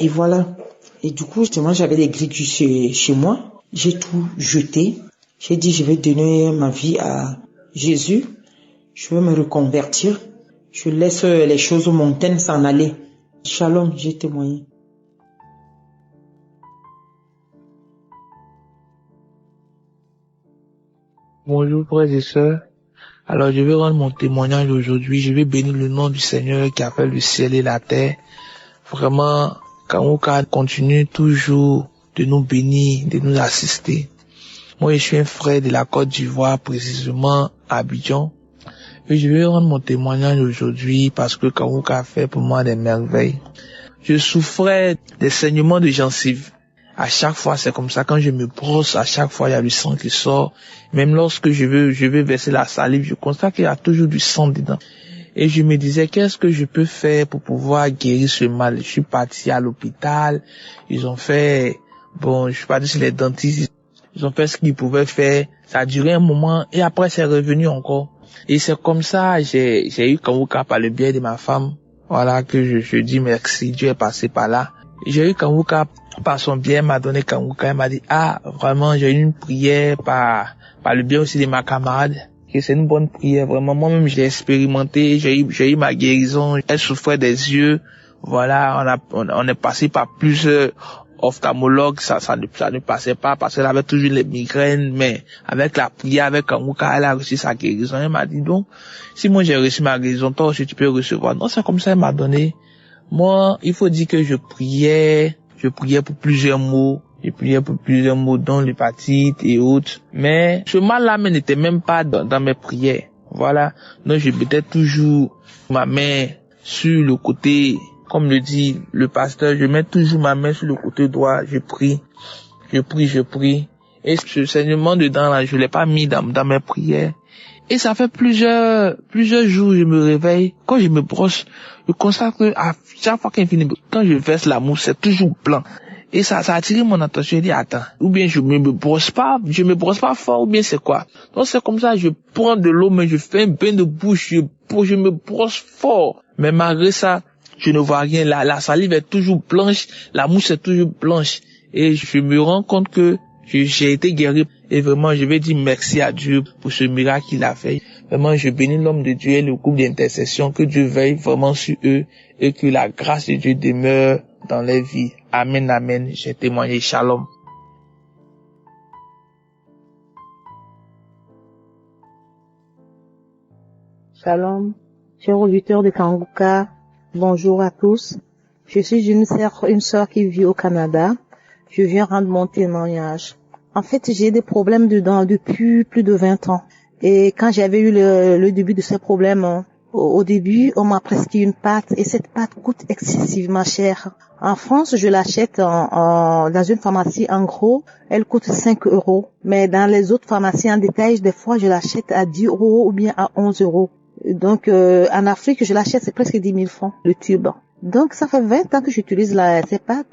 voilà. Et du coup, justement, j'avais des gris-gris chez moi. J'ai tout jeté. J'ai dit, je vais donner ma vie à Jésus. Je veux me reconvertir. Je laisse les choses montaines s'en aller. Shalom, j'ai témoigné. Bonjour frères et sœurs. Alors je vais rendre mon témoignage aujourd'hui. Je vais bénir le nom du Seigneur qui a fait le ciel et la terre. Vraiment, Kangoka continue toujours de nous bénir, de nous assister. Moi, je suis un frère de la Côte d'Ivoire, précisément à Abidjan. Et je vais rendre mon témoignage aujourd'hui parce que Kangoka a fait pour moi des merveilles. Je souffrais des saignements de gencives. À chaque fois, c'est comme ça. Quand je me brosse, à chaque fois, il y a du sang qui sort. Même lorsque je vais verser la salive, je constate qu'il y a toujours du sang dedans. Et je me disais, qu'est-ce que je peux faire pour pouvoir guérir ce mal? Je suis parti à l'hôpital. Ils ont fait, je suis parti chez les dentistes. Ils ont fait ce qu'ils pouvaient faire. Ça a duré un moment et après, c'est revenu encore. Et c'est comme ça, j'ai eu Kangoka par le biais de ma femme. Voilà, que je dis merci. Dieu est passé par là. J'ai eu Kangoka par son biais, elle m'a donné Kangoka, elle m'a dit, vraiment, j'ai eu une prière par le biais aussi de ma camarade, que c'est une bonne prière, vraiment. Moi-même, j'ai expérimenté, j'ai eu ma guérison, elle souffrait des yeux, voilà, on est passé par plusieurs ophtalmologues, ça ne passait pas parce qu'elle avait toujours les migraines, mais avec la prière, avec Kangoka, elle a reçu sa guérison. Elle m'a dit, donc, si moi j'ai reçu ma guérison, toi aussi tu peux recevoir. Non, c'est comme ça, elle m'a donné. Moi, il faut dire que je priais pour plusieurs mots. Je priais pour plusieurs mots, dont l'hépatite et autres. Mais ce mal-là n'était même pas dans mes prières. Voilà. Donc, je mettais toujours ma main sur le côté Comme le dit le pasteur, je mets toujours ma main sur le côté droit, je prie. Et ce saignement dedans là, je l'ai pas mis dans mes prières. Et ça fait plusieurs jours, je me réveille. Quand je me brosse, je constate que à chaque fois quand je verse la mousse, c'est toujours blanc. Et ça a attiré mon attention. Je dis, attends, ou bien je me brosse pas fort, ou bien c'est quoi? Donc c'est comme ça, je prends de l'eau, mais je fais un bain de bouche, je me brosse fort. Mais malgré ça, je ne vois rien. La salive est toujours blanche, la mousse est toujours blanche. Et je me rends compte que j'ai été guéri. Et vraiment, je vais dire merci à Dieu pour ce miracle qu'il a fait. Vraiment, je bénis l'homme de Dieu et le groupe d'intercession, que Dieu veille vraiment sur eux et que la grâce de Dieu demeure dans leur vie. Amen, amen. J'ai témoigné. Shalom. Shalom. Chers auditeurs de Kanguka, bonjour à tous. Je suis une sœur qui vit au Canada. Je viens rendre mon témoignage. En fait, j'ai des problèmes de dents depuis plus de 20 ans. Et quand j'avais eu le début de ces problèmes, au début, on m'a prescrit une pâte et cette pâte coûte excessivement cher. En France, je l'achète dans une pharmacie en gros, elle coûte 5 €. Mais dans les autres pharmacies en détail, des fois, je l'achète à 10 € ou bien à 11 €. Donc, en Afrique, je l'achète, c'est presque 10 000 francs, le tube. Donc, ça fait 20 ans que j'utilise ces pâtes.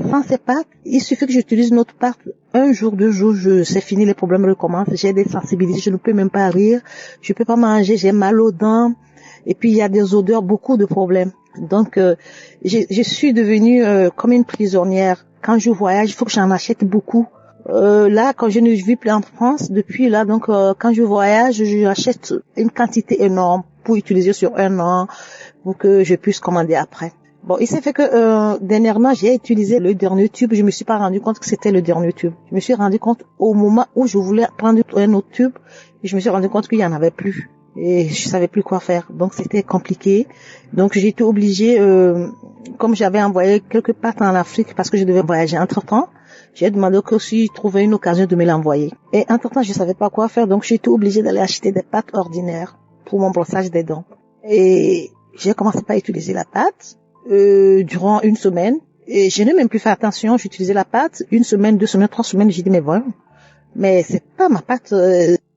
Sans ces pâtes, il suffit que j'utilise une autre pâte. Un jour, 2 jours, c'est fini, les problèmes recommencent. J'ai des sensibilités, je ne peux même pas rire. Je peux pas manger, j'ai mal aux dents. Et puis, il y a des odeurs, beaucoup de problèmes. Donc, je suis devenue comme une prisonnière. Quand je voyage, il faut que j'en achète beaucoup. Là, quand je ne vis plus en France, depuis là, donc, quand je voyage, j'achète une quantité énorme pour utiliser sur un an, pour que je puisse commander après. Bon, il s'est fait que dernièrement, j'ai utilisé le dernier tube. Je me suis pas rendu compte que c'était le dernier tube. Je me suis rendu compte au moment où je voulais prendre un autre tube, et je me suis rendu compte qu'il y en avait plus. Et je savais plus quoi faire. Donc, c'était compliqué. Donc, j'ai été obligée, comme j'avais envoyé quelques pâtes en Afrique parce que je devais voyager entre-temps, j'ai demandé que si je trouvais une occasion de me l'envoyer. Et entre-temps, je savais pas quoi faire. Donc, j'ai été obligée d'aller acheter des pâtes ordinaires pour mon brossage des dents. Et j'ai commencé par utiliser la pâte. Durant une semaine, et je n'ai même plus fait attention, j'utilisais la pâte, 1 semaine, 2 semaines, 3 semaines, j'ai dit mais voilà, mais c'est pas ma pâte,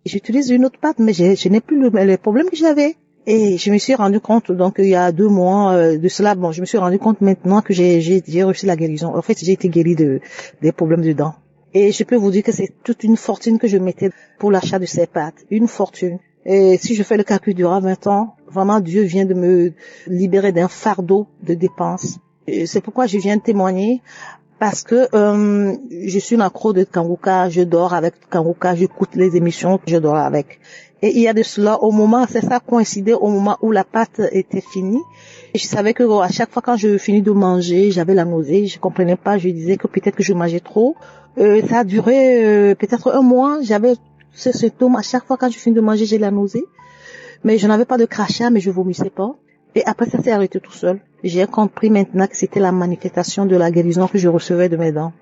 j'utilise une autre pâte, mais je n'ai plus le problème que j'avais. Et je me suis rendu compte, donc il y a 2 mois de cela, bon, je me suis rendu compte maintenant que j'ai reçu la guérison. En fait, j'ai été guérie des problèmes de dents. Et je peux vous dire que c'est toute une fortune que je mettais pour l'achat de ces pâtes, une fortune. Et si je fais le calcul durant 20 ans, vraiment Dieu vient de me libérer d'un fardeau de dépenses. Et c'est pourquoi je viens témoigner, parce que je suis une accro de Kanguka, je dors avec Kanguka, j'écoute les émissions, je dors avec. Et il y a de cela, au moment, c'est ça coïncidait au moment où la pâte était finie. Et je savais que à chaque fois quand je finis de manger, j'avais la nausée, je comprenais pas, je disais que peut-être que je mangeais trop. Ça a duré peut-être 1 mois, j'avais ce symptôme, à chaque fois quand je finis de manger, j'ai la nausée. Mais je n'avais pas de crachat, mais je vomissais pas. Et après, ça s'est arrêté tout seul. J'ai compris maintenant que c'était la manifestation de la guérison que je recevais de mes dents.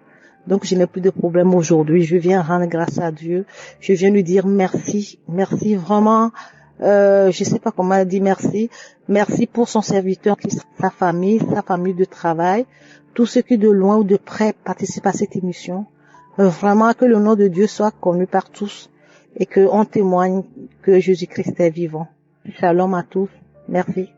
Donc, je n'ai plus de problème aujourd'hui. Je viens rendre grâce à Dieu. Je viens lui dire merci. Merci vraiment. Je sais pas comment dire merci. Merci pour son serviteur, sa famille de travail. Tous ceux qui de loin ou de près participent à cette émission. Vraiment que le nom de Dieu soit connu par tous. Et qu'on témoigne que Jésus-Christ est vivant. Shalom à tous. Merci.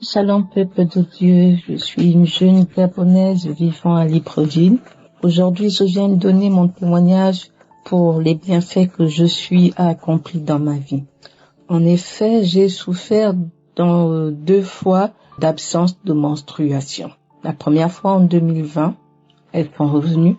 Shalom peuple de Dieu, je suis une jeune Gabonaise vivant à Libreville. Aujourd'hui, je viens de donner mon témoignage pour les bienfaits que je suis accompli dans ma vie. En effet, j'ai souffert dans 2 fois d'absence de menstruation. La première fois en 2020, elles sont revenues,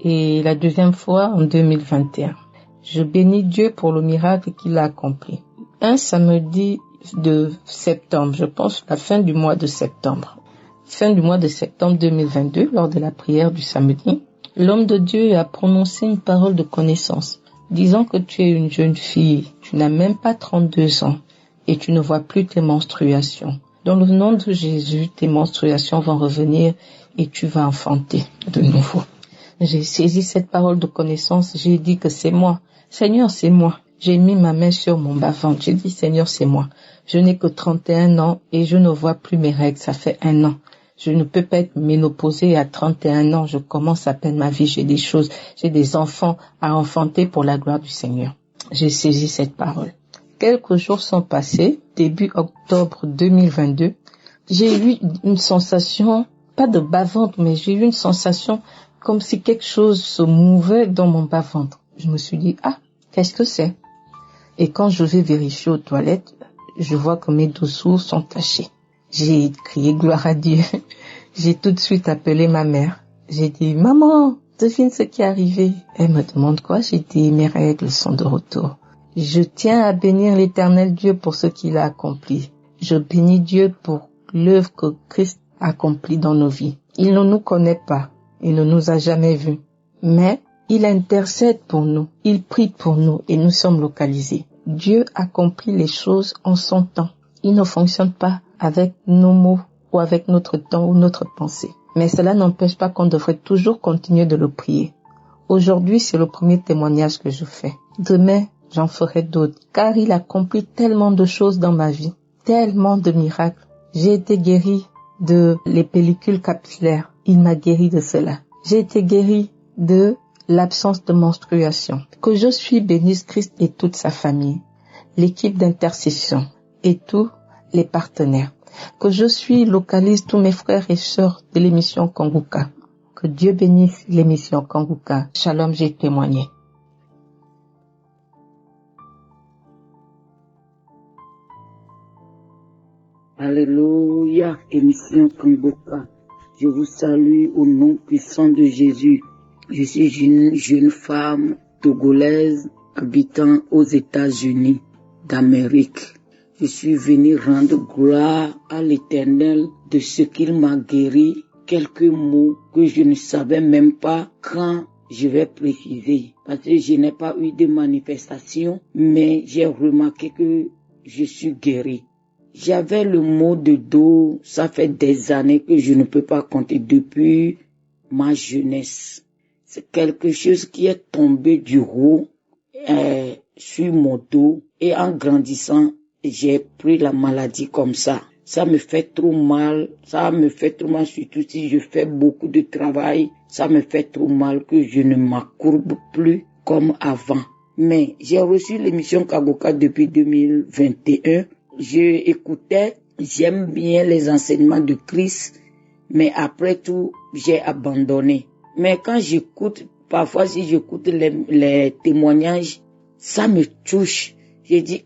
et la deuxième fois en 2021. Je bénis Dieu pour le miracle qu'il a accompli. Un samedi de septembre, je pense la fin du mois de septembre. Fin du mois de septembre 2022, lors de la prière du samedi, l'homme de Dieu a prononcé une parole de connaissance, disant que tu es une jeune fille, tu n'as même pas 32 ans, et tu ne vois plus tes menstruations. Dans le nom de Jésus, tes menstruations vont revenir et tu vas enfanter de nouveau. J'ai saisi cette parole de connaissance, j'ai dit que c'est moi. Seigneur, c'est moi. j'ai mis ma main sur mon bas-ventre. J'ai dit, Seigneur, c'est moi. Je n'ai que 31 ans et je ne vois plus mes règles. Ça fait 1 an. Je ne peux pas être ménopausée à 31 ans. Je commence à peine ma vie. J'ai des choses, j'ai des enfants à enfanter pour la gloire du Seigneur. J'ai saisi cette parole. Quelques jours sont passés. Début octobre 2022, j'ai eu une sensation, pas de bas-ventre, mais j'ai eu une sensation comme si quelque chose se mouvait dans mon bas-ventre. Je me suis dit, qu'est-ce que c'est? Et quand je vais vérifier aux toilettes, je vois que mes dessous sont tachés. J'ai crié gloire à Dieu. J'ai tout de suite appelé ma mère. J'ai dit, maman, devine ce qui est arrivé. Elle me demande quoi? J'ai dit, mes règles sont de retour. Je tiens à bénir l'Éternel Dieu pour ce qu'il a accompli. Je bénis Dieu pour l'œuvre que Christ a accomplie dans nos vies. Il ne nous connaît pas. Il ne nous a jamais vus. Mais il intercède pour nous. Il prie pour nous et nous sommes localisés. Dieu accomplit les choses en son temps. Il ne fonctionne pas avec nos mots ou avec notre temps ou notre pensée. Mais cela n'empêche pas qu'on devrait toujours continuer de le prier. Aujourd'hui, c'est le premier témoignage que je fais. Demain, j'en ferai d'autres, car il accomplit tellement de choses dans ma vie, tellement de miracles. J'ai été guérie de les pellicules capillaires. Il m'a guéri de cela. J'ai été guérie de l'absence de menstruation. Que je suis bénisse Christ et toute sa famille, l'équipe d'intercession et tous les partenaires. Que je suis localise tous mes frères et sœurs de l'émission Kanguka. Que Dieu bénisse l'émission Kanguka. Shalom, j'ai témoigné. Alléluia, émission Kanguka. Je vous salue au nom puissant de Jésus. Je suis une jeune femme togolaise habitant aux États-Unis d'Amérique. Je suis venue rendre gloire à l'Éternel de ce qu'il m'a guéri. Quelques mots que je ne savais même pas quand je vais préciser. Parce que je n'ai pas eu de manifestation, mais j'ai remarqué que je suis guéri. J'avais le mot de dos, ça fait des années que je ne peux pas compter depuis ma jeunesse. C'est quelque chose qui est tombé du haut sur mon dos et en grandissant, j'ai pris la maladie comme ça. Ça me fait trop mal, surtout si je fais beaucoup de travail. Ça me fait trop mal que je ne m'accourbe plus comme avant. Mais j'ai reçu l'émission Kanguka depuis 2021. J'aime bien les enseignements de Christ, mais après tout, j'ai abandonné. Mais quand j'écoute, parfois si j'écoute les témoignages, ça me touche. Je dis,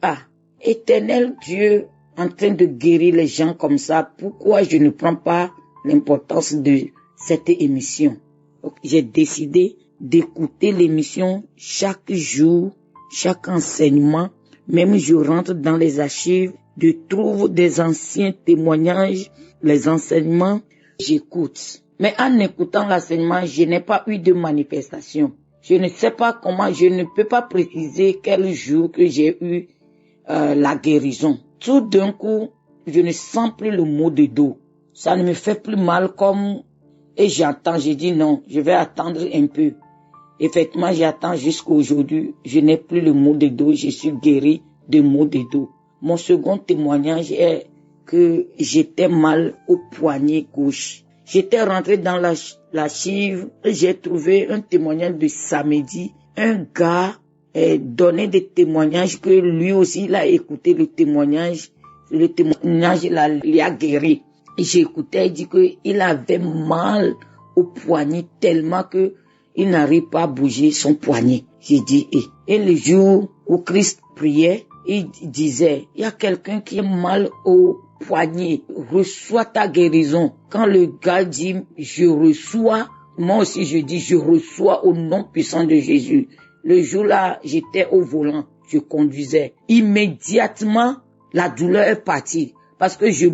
Éternel Dieu, en train de guérir les gens comme ça, pourquoi je ne prends pas l'importance de cette émission? Donc, j'ai décidé d'écouter l'émission chaque jour, chaque enseignement. Même je rentre dans les archives, je trouve des anciens témoignages, les enseignements, j'écoute. Mais en écoutant l'enseignement, je n'ai pas eu de manifestation. Je ne sais pas comment, je ne peux pas préciser quel jour que j'ai eu la guérison. Tout d'un coup, je ne sens plus le mot de dos. Ça ne me fait plus mal comme... Et j'attends, j'ai dit non, je vais attendre un peu. Effectivement, j'attends jusqu'aujourd'hui. Je n'ai plus le mot de dos, je suis guéri de maux de dos. Mon second témoignage est que j'étais mal au poignet gauche. J'étais rentré dans l'archive et j'ai trouvé un témoignage de samedi. Un gars donnait des témoignages que lui aussi il a écouté le témoignage. Le témoignage il a guéri. Et j'ai écouté, il dit qu'il avait mal au poignet tellement que il n'arrive pas à bouger son poignet. J'ai dit, et le jour où Christ priait, il disait, il y a quelqu'un qui a mal au poignet, reçois ta guérison. Quand le gars dit, je reçois, moi aussi je dis, je reçois au nom puissant de Jésus. Le jour-là, j'étais au volant, je conduisais. Immédiatement, la douleur est partie. Parce que je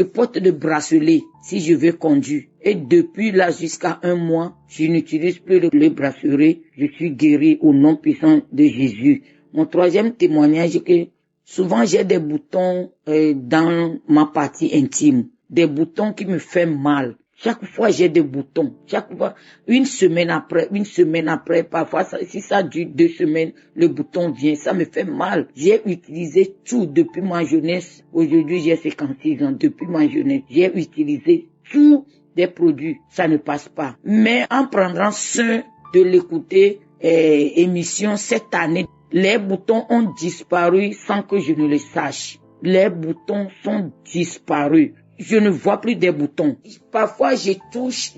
porte le bracelet si je veux conduire. Et depuis là jusqu'à 1 mois, je n'utilise plus le bracelet. Je suis guéri au nom puissant de Jésus. Mon troisième témoignage est que souvent j'ai des boutons dans ma partie intime. Des boutons qui me font mal. Chaque fois, j'ai des boutons. Chaque fois, une semaine après, parfois, si ça dure 2 semaines, le bouton vient. Ça me fait mal. J'ai utilisé tout depuis ma jeunesse. Aujourd'hui, j'ai 56 ans. Depuis ma jeunesse, j'ai utilisé tout des produits. Ça ne passe pas. Mais en prendant soin de l'écouter, émission cette année, les boutons ont disparu sans que je ne le sache. Les boutons sont disparus. Je ne vois plus des boutons. Parfois, je touche.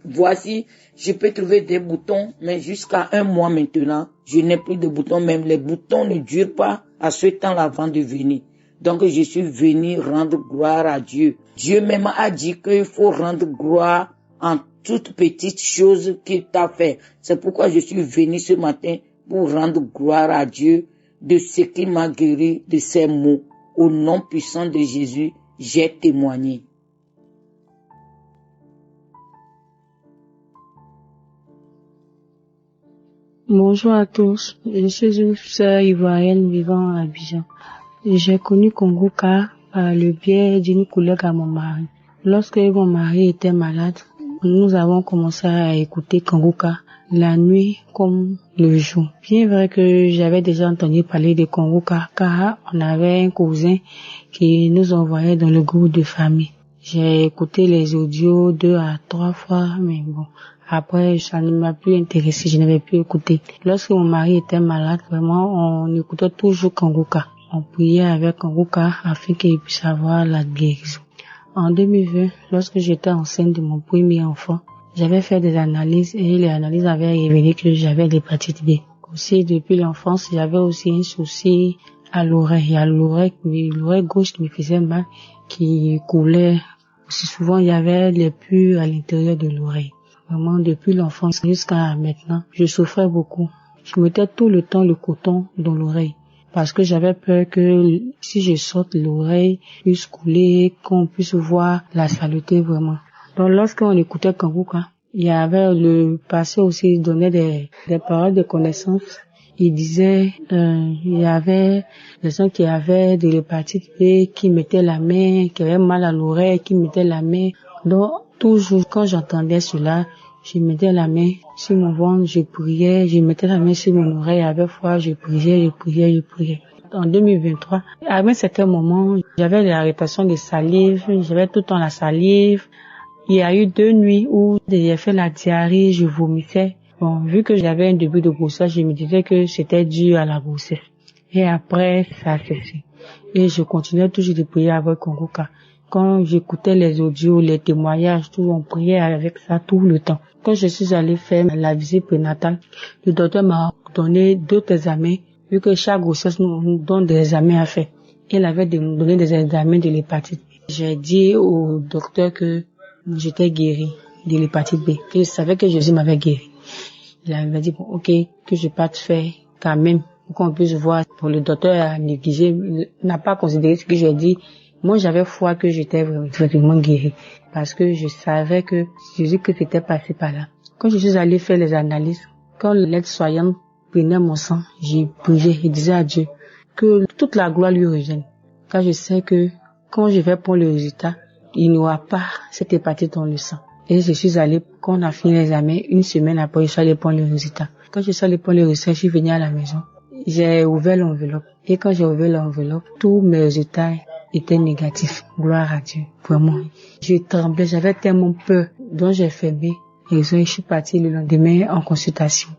Voici, je peux trouver des boutons, mais jusqu'à 1 mois maintenant, je n'ai plus de boutons. Même les boutons ne durent pas à ce temps-là avant de venir. Donc, je suis venu rendre gloire à Dieu. Dieu même a dit qu'il faut rendre gloire en toute petite chose qu'il t'a fait. C'est pourquoi je suis venu ce matin pour rendre gloire à Dieu de ce qu'il m'a guéri de ces maux. Au nom puissant de Jésus, j'ai témoigné. Bonjour à tous, je suis une sœur ivoirienne vivant à Abidjan. J'ai connu Kongoka par le biais d'une collègue à mon mari. Lorsque mon mari était malade, nous avons commencé à écouter Kongoka la nuit comme le jour. Bien vrai que j'avais déjà entendu parler de Kongoka car on avait un cousin qui nous envoyait dans le groupe de famille. J'ai écouté les audios 2 à 3 fois, mais bon, après ça ne m'a plus intéressé, je n'avais plus écouté. Lorsque mon mari était malade, vraiment, on écoutait toujours Kongoka. On priait avec Kongoka afin qu'il puisse avoir la guérison. En 2020, lorsque j'étais enceinte de mon premier enfant, j'avais fait des analyses et les analyses avaient révélé que j'avais l'hépatite B. Aussi, depuis l'enfance, j'avais aussi un souci à l'oreille. Il y a l'oreille gauche qui me faisait mal, qui coulait. Aussi souvent, il y avait les pus à l'intérieur de l'oreille. Vraiment, depuis l'enfance jusqu'à maintenant, je souffrais beaucoup. Je mettais tout le temps le coton dans l'oreille. Parce que j'avais peur que si je sorte l'oreille puisse couler, qu'on puisse voir la saleté vraiment. Donc lorsqu'on écoutait Kongoka, il y avait le passé aussi, il donnait des paroles de connaissance. Il disait, il y avait des gens qui avaient de l'hépatite B, qui mettaient la main, qui avaient mal à l'oreille, qui mettaient la main. Donc toujours quand j'entendais cela, je mettais la main sur mon ventre, je priais, je mettais la main sur mon oreille avec foi, je priais. En 2023, à un certain moment, j'avais l'arrêtation de salive, j'avais tout le temps la salive. Il y a eu 2 nuits où j'ai fait la diarrhée, je vomissais. Bon, vu que j'avais un début de grossesse, je me disais que c'était dû à la grossesse. Et après, ça a cessé. Et je continuais toujours de prier avec Kongoka. Quand j'écoutais les audios, les témoignages, tout, on priait avec ça tout le temps. Quand je suis allée faire la visite prénatale, le docteur m'a donné 2 examens, vu que chaque grossesse nous donne des examens à faire. Il avait donné des examens de l'hépatite B. J'ai dit au docteur que j'étais guérie de l'hépatite B. Et je savais que Jésus m'avait guéri. Il avait dit, bon, ok, que je parte faire quand même, pour qu'on puisse voir. Pour le docteur a négligé, n'a pas considéré ce que j'ai dit. Moi, j'avais foi que j'étais vraiment guérie. Parce que je savais que Jésus que c'était passé par là. Quand je suis allée faire les analyses, quand l'aide-soignante prenait mon sang, j'ai prié et disais à Dieu que toute la gloire lui revienne. Car je sais que quand je vais prendre le résultat, il n'y aura pas cette hépatite dans le sang. Et je suis allée, quand on a fini l'examen, 1 semaine après, je suis allée prendre le résultat. Quand je suis allée prendre le résultat, je suis venue à la maison. J'ai ouvert l'enveloppe. Et quand j'ai ouvert l'enveloppe, tous mes résultats étaient négatifs. Gloire à Dieu. Vraiment. Je tremblais, j'avais tellement peur. Donc j'ai fermé. Et je suis partie le lendemain en consultation.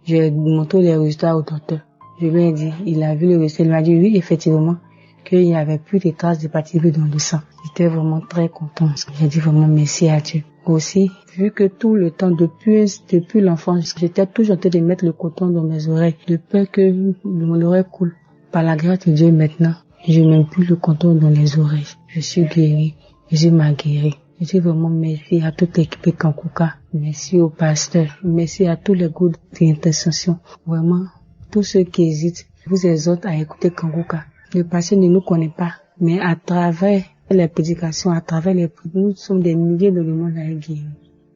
J'ai montré les résultats au docteur. Je lui ai dit, il a vu le résultat. Il m'a dit, oui, effectivement, qu'il n'y avait plus de traces d'hépatite B dans le sang. J'étais vraiment très contente. J'ai dit vraiment merci à Dieu. Aussi, vu que tout le temps, depuis l'enfance, j'étais toujours en train de mettre le coton dans mes oreilles, de peur que mon oreille coule. Par la grâce de Dieu maintenant, je ne mets plus le coton dans les oreilles. Je suis guérie. Jésus m'a guérie. Je dis vraiment merci à toute l'équipe de Kongoka. Merci au pasteur. Merci à tous les groupes d'intercession. Vraiment, tous ceux qui hésitent, je vous exhorte à écouter Kongoka. Le pasteur ne nous connaît pas, mais à travers les prédications, à travers les prières, nous sommes des milliers de le monde à être guéris.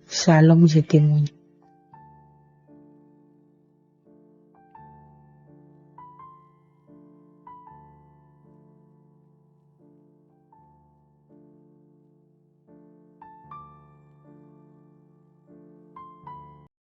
Shalom, je témoigne.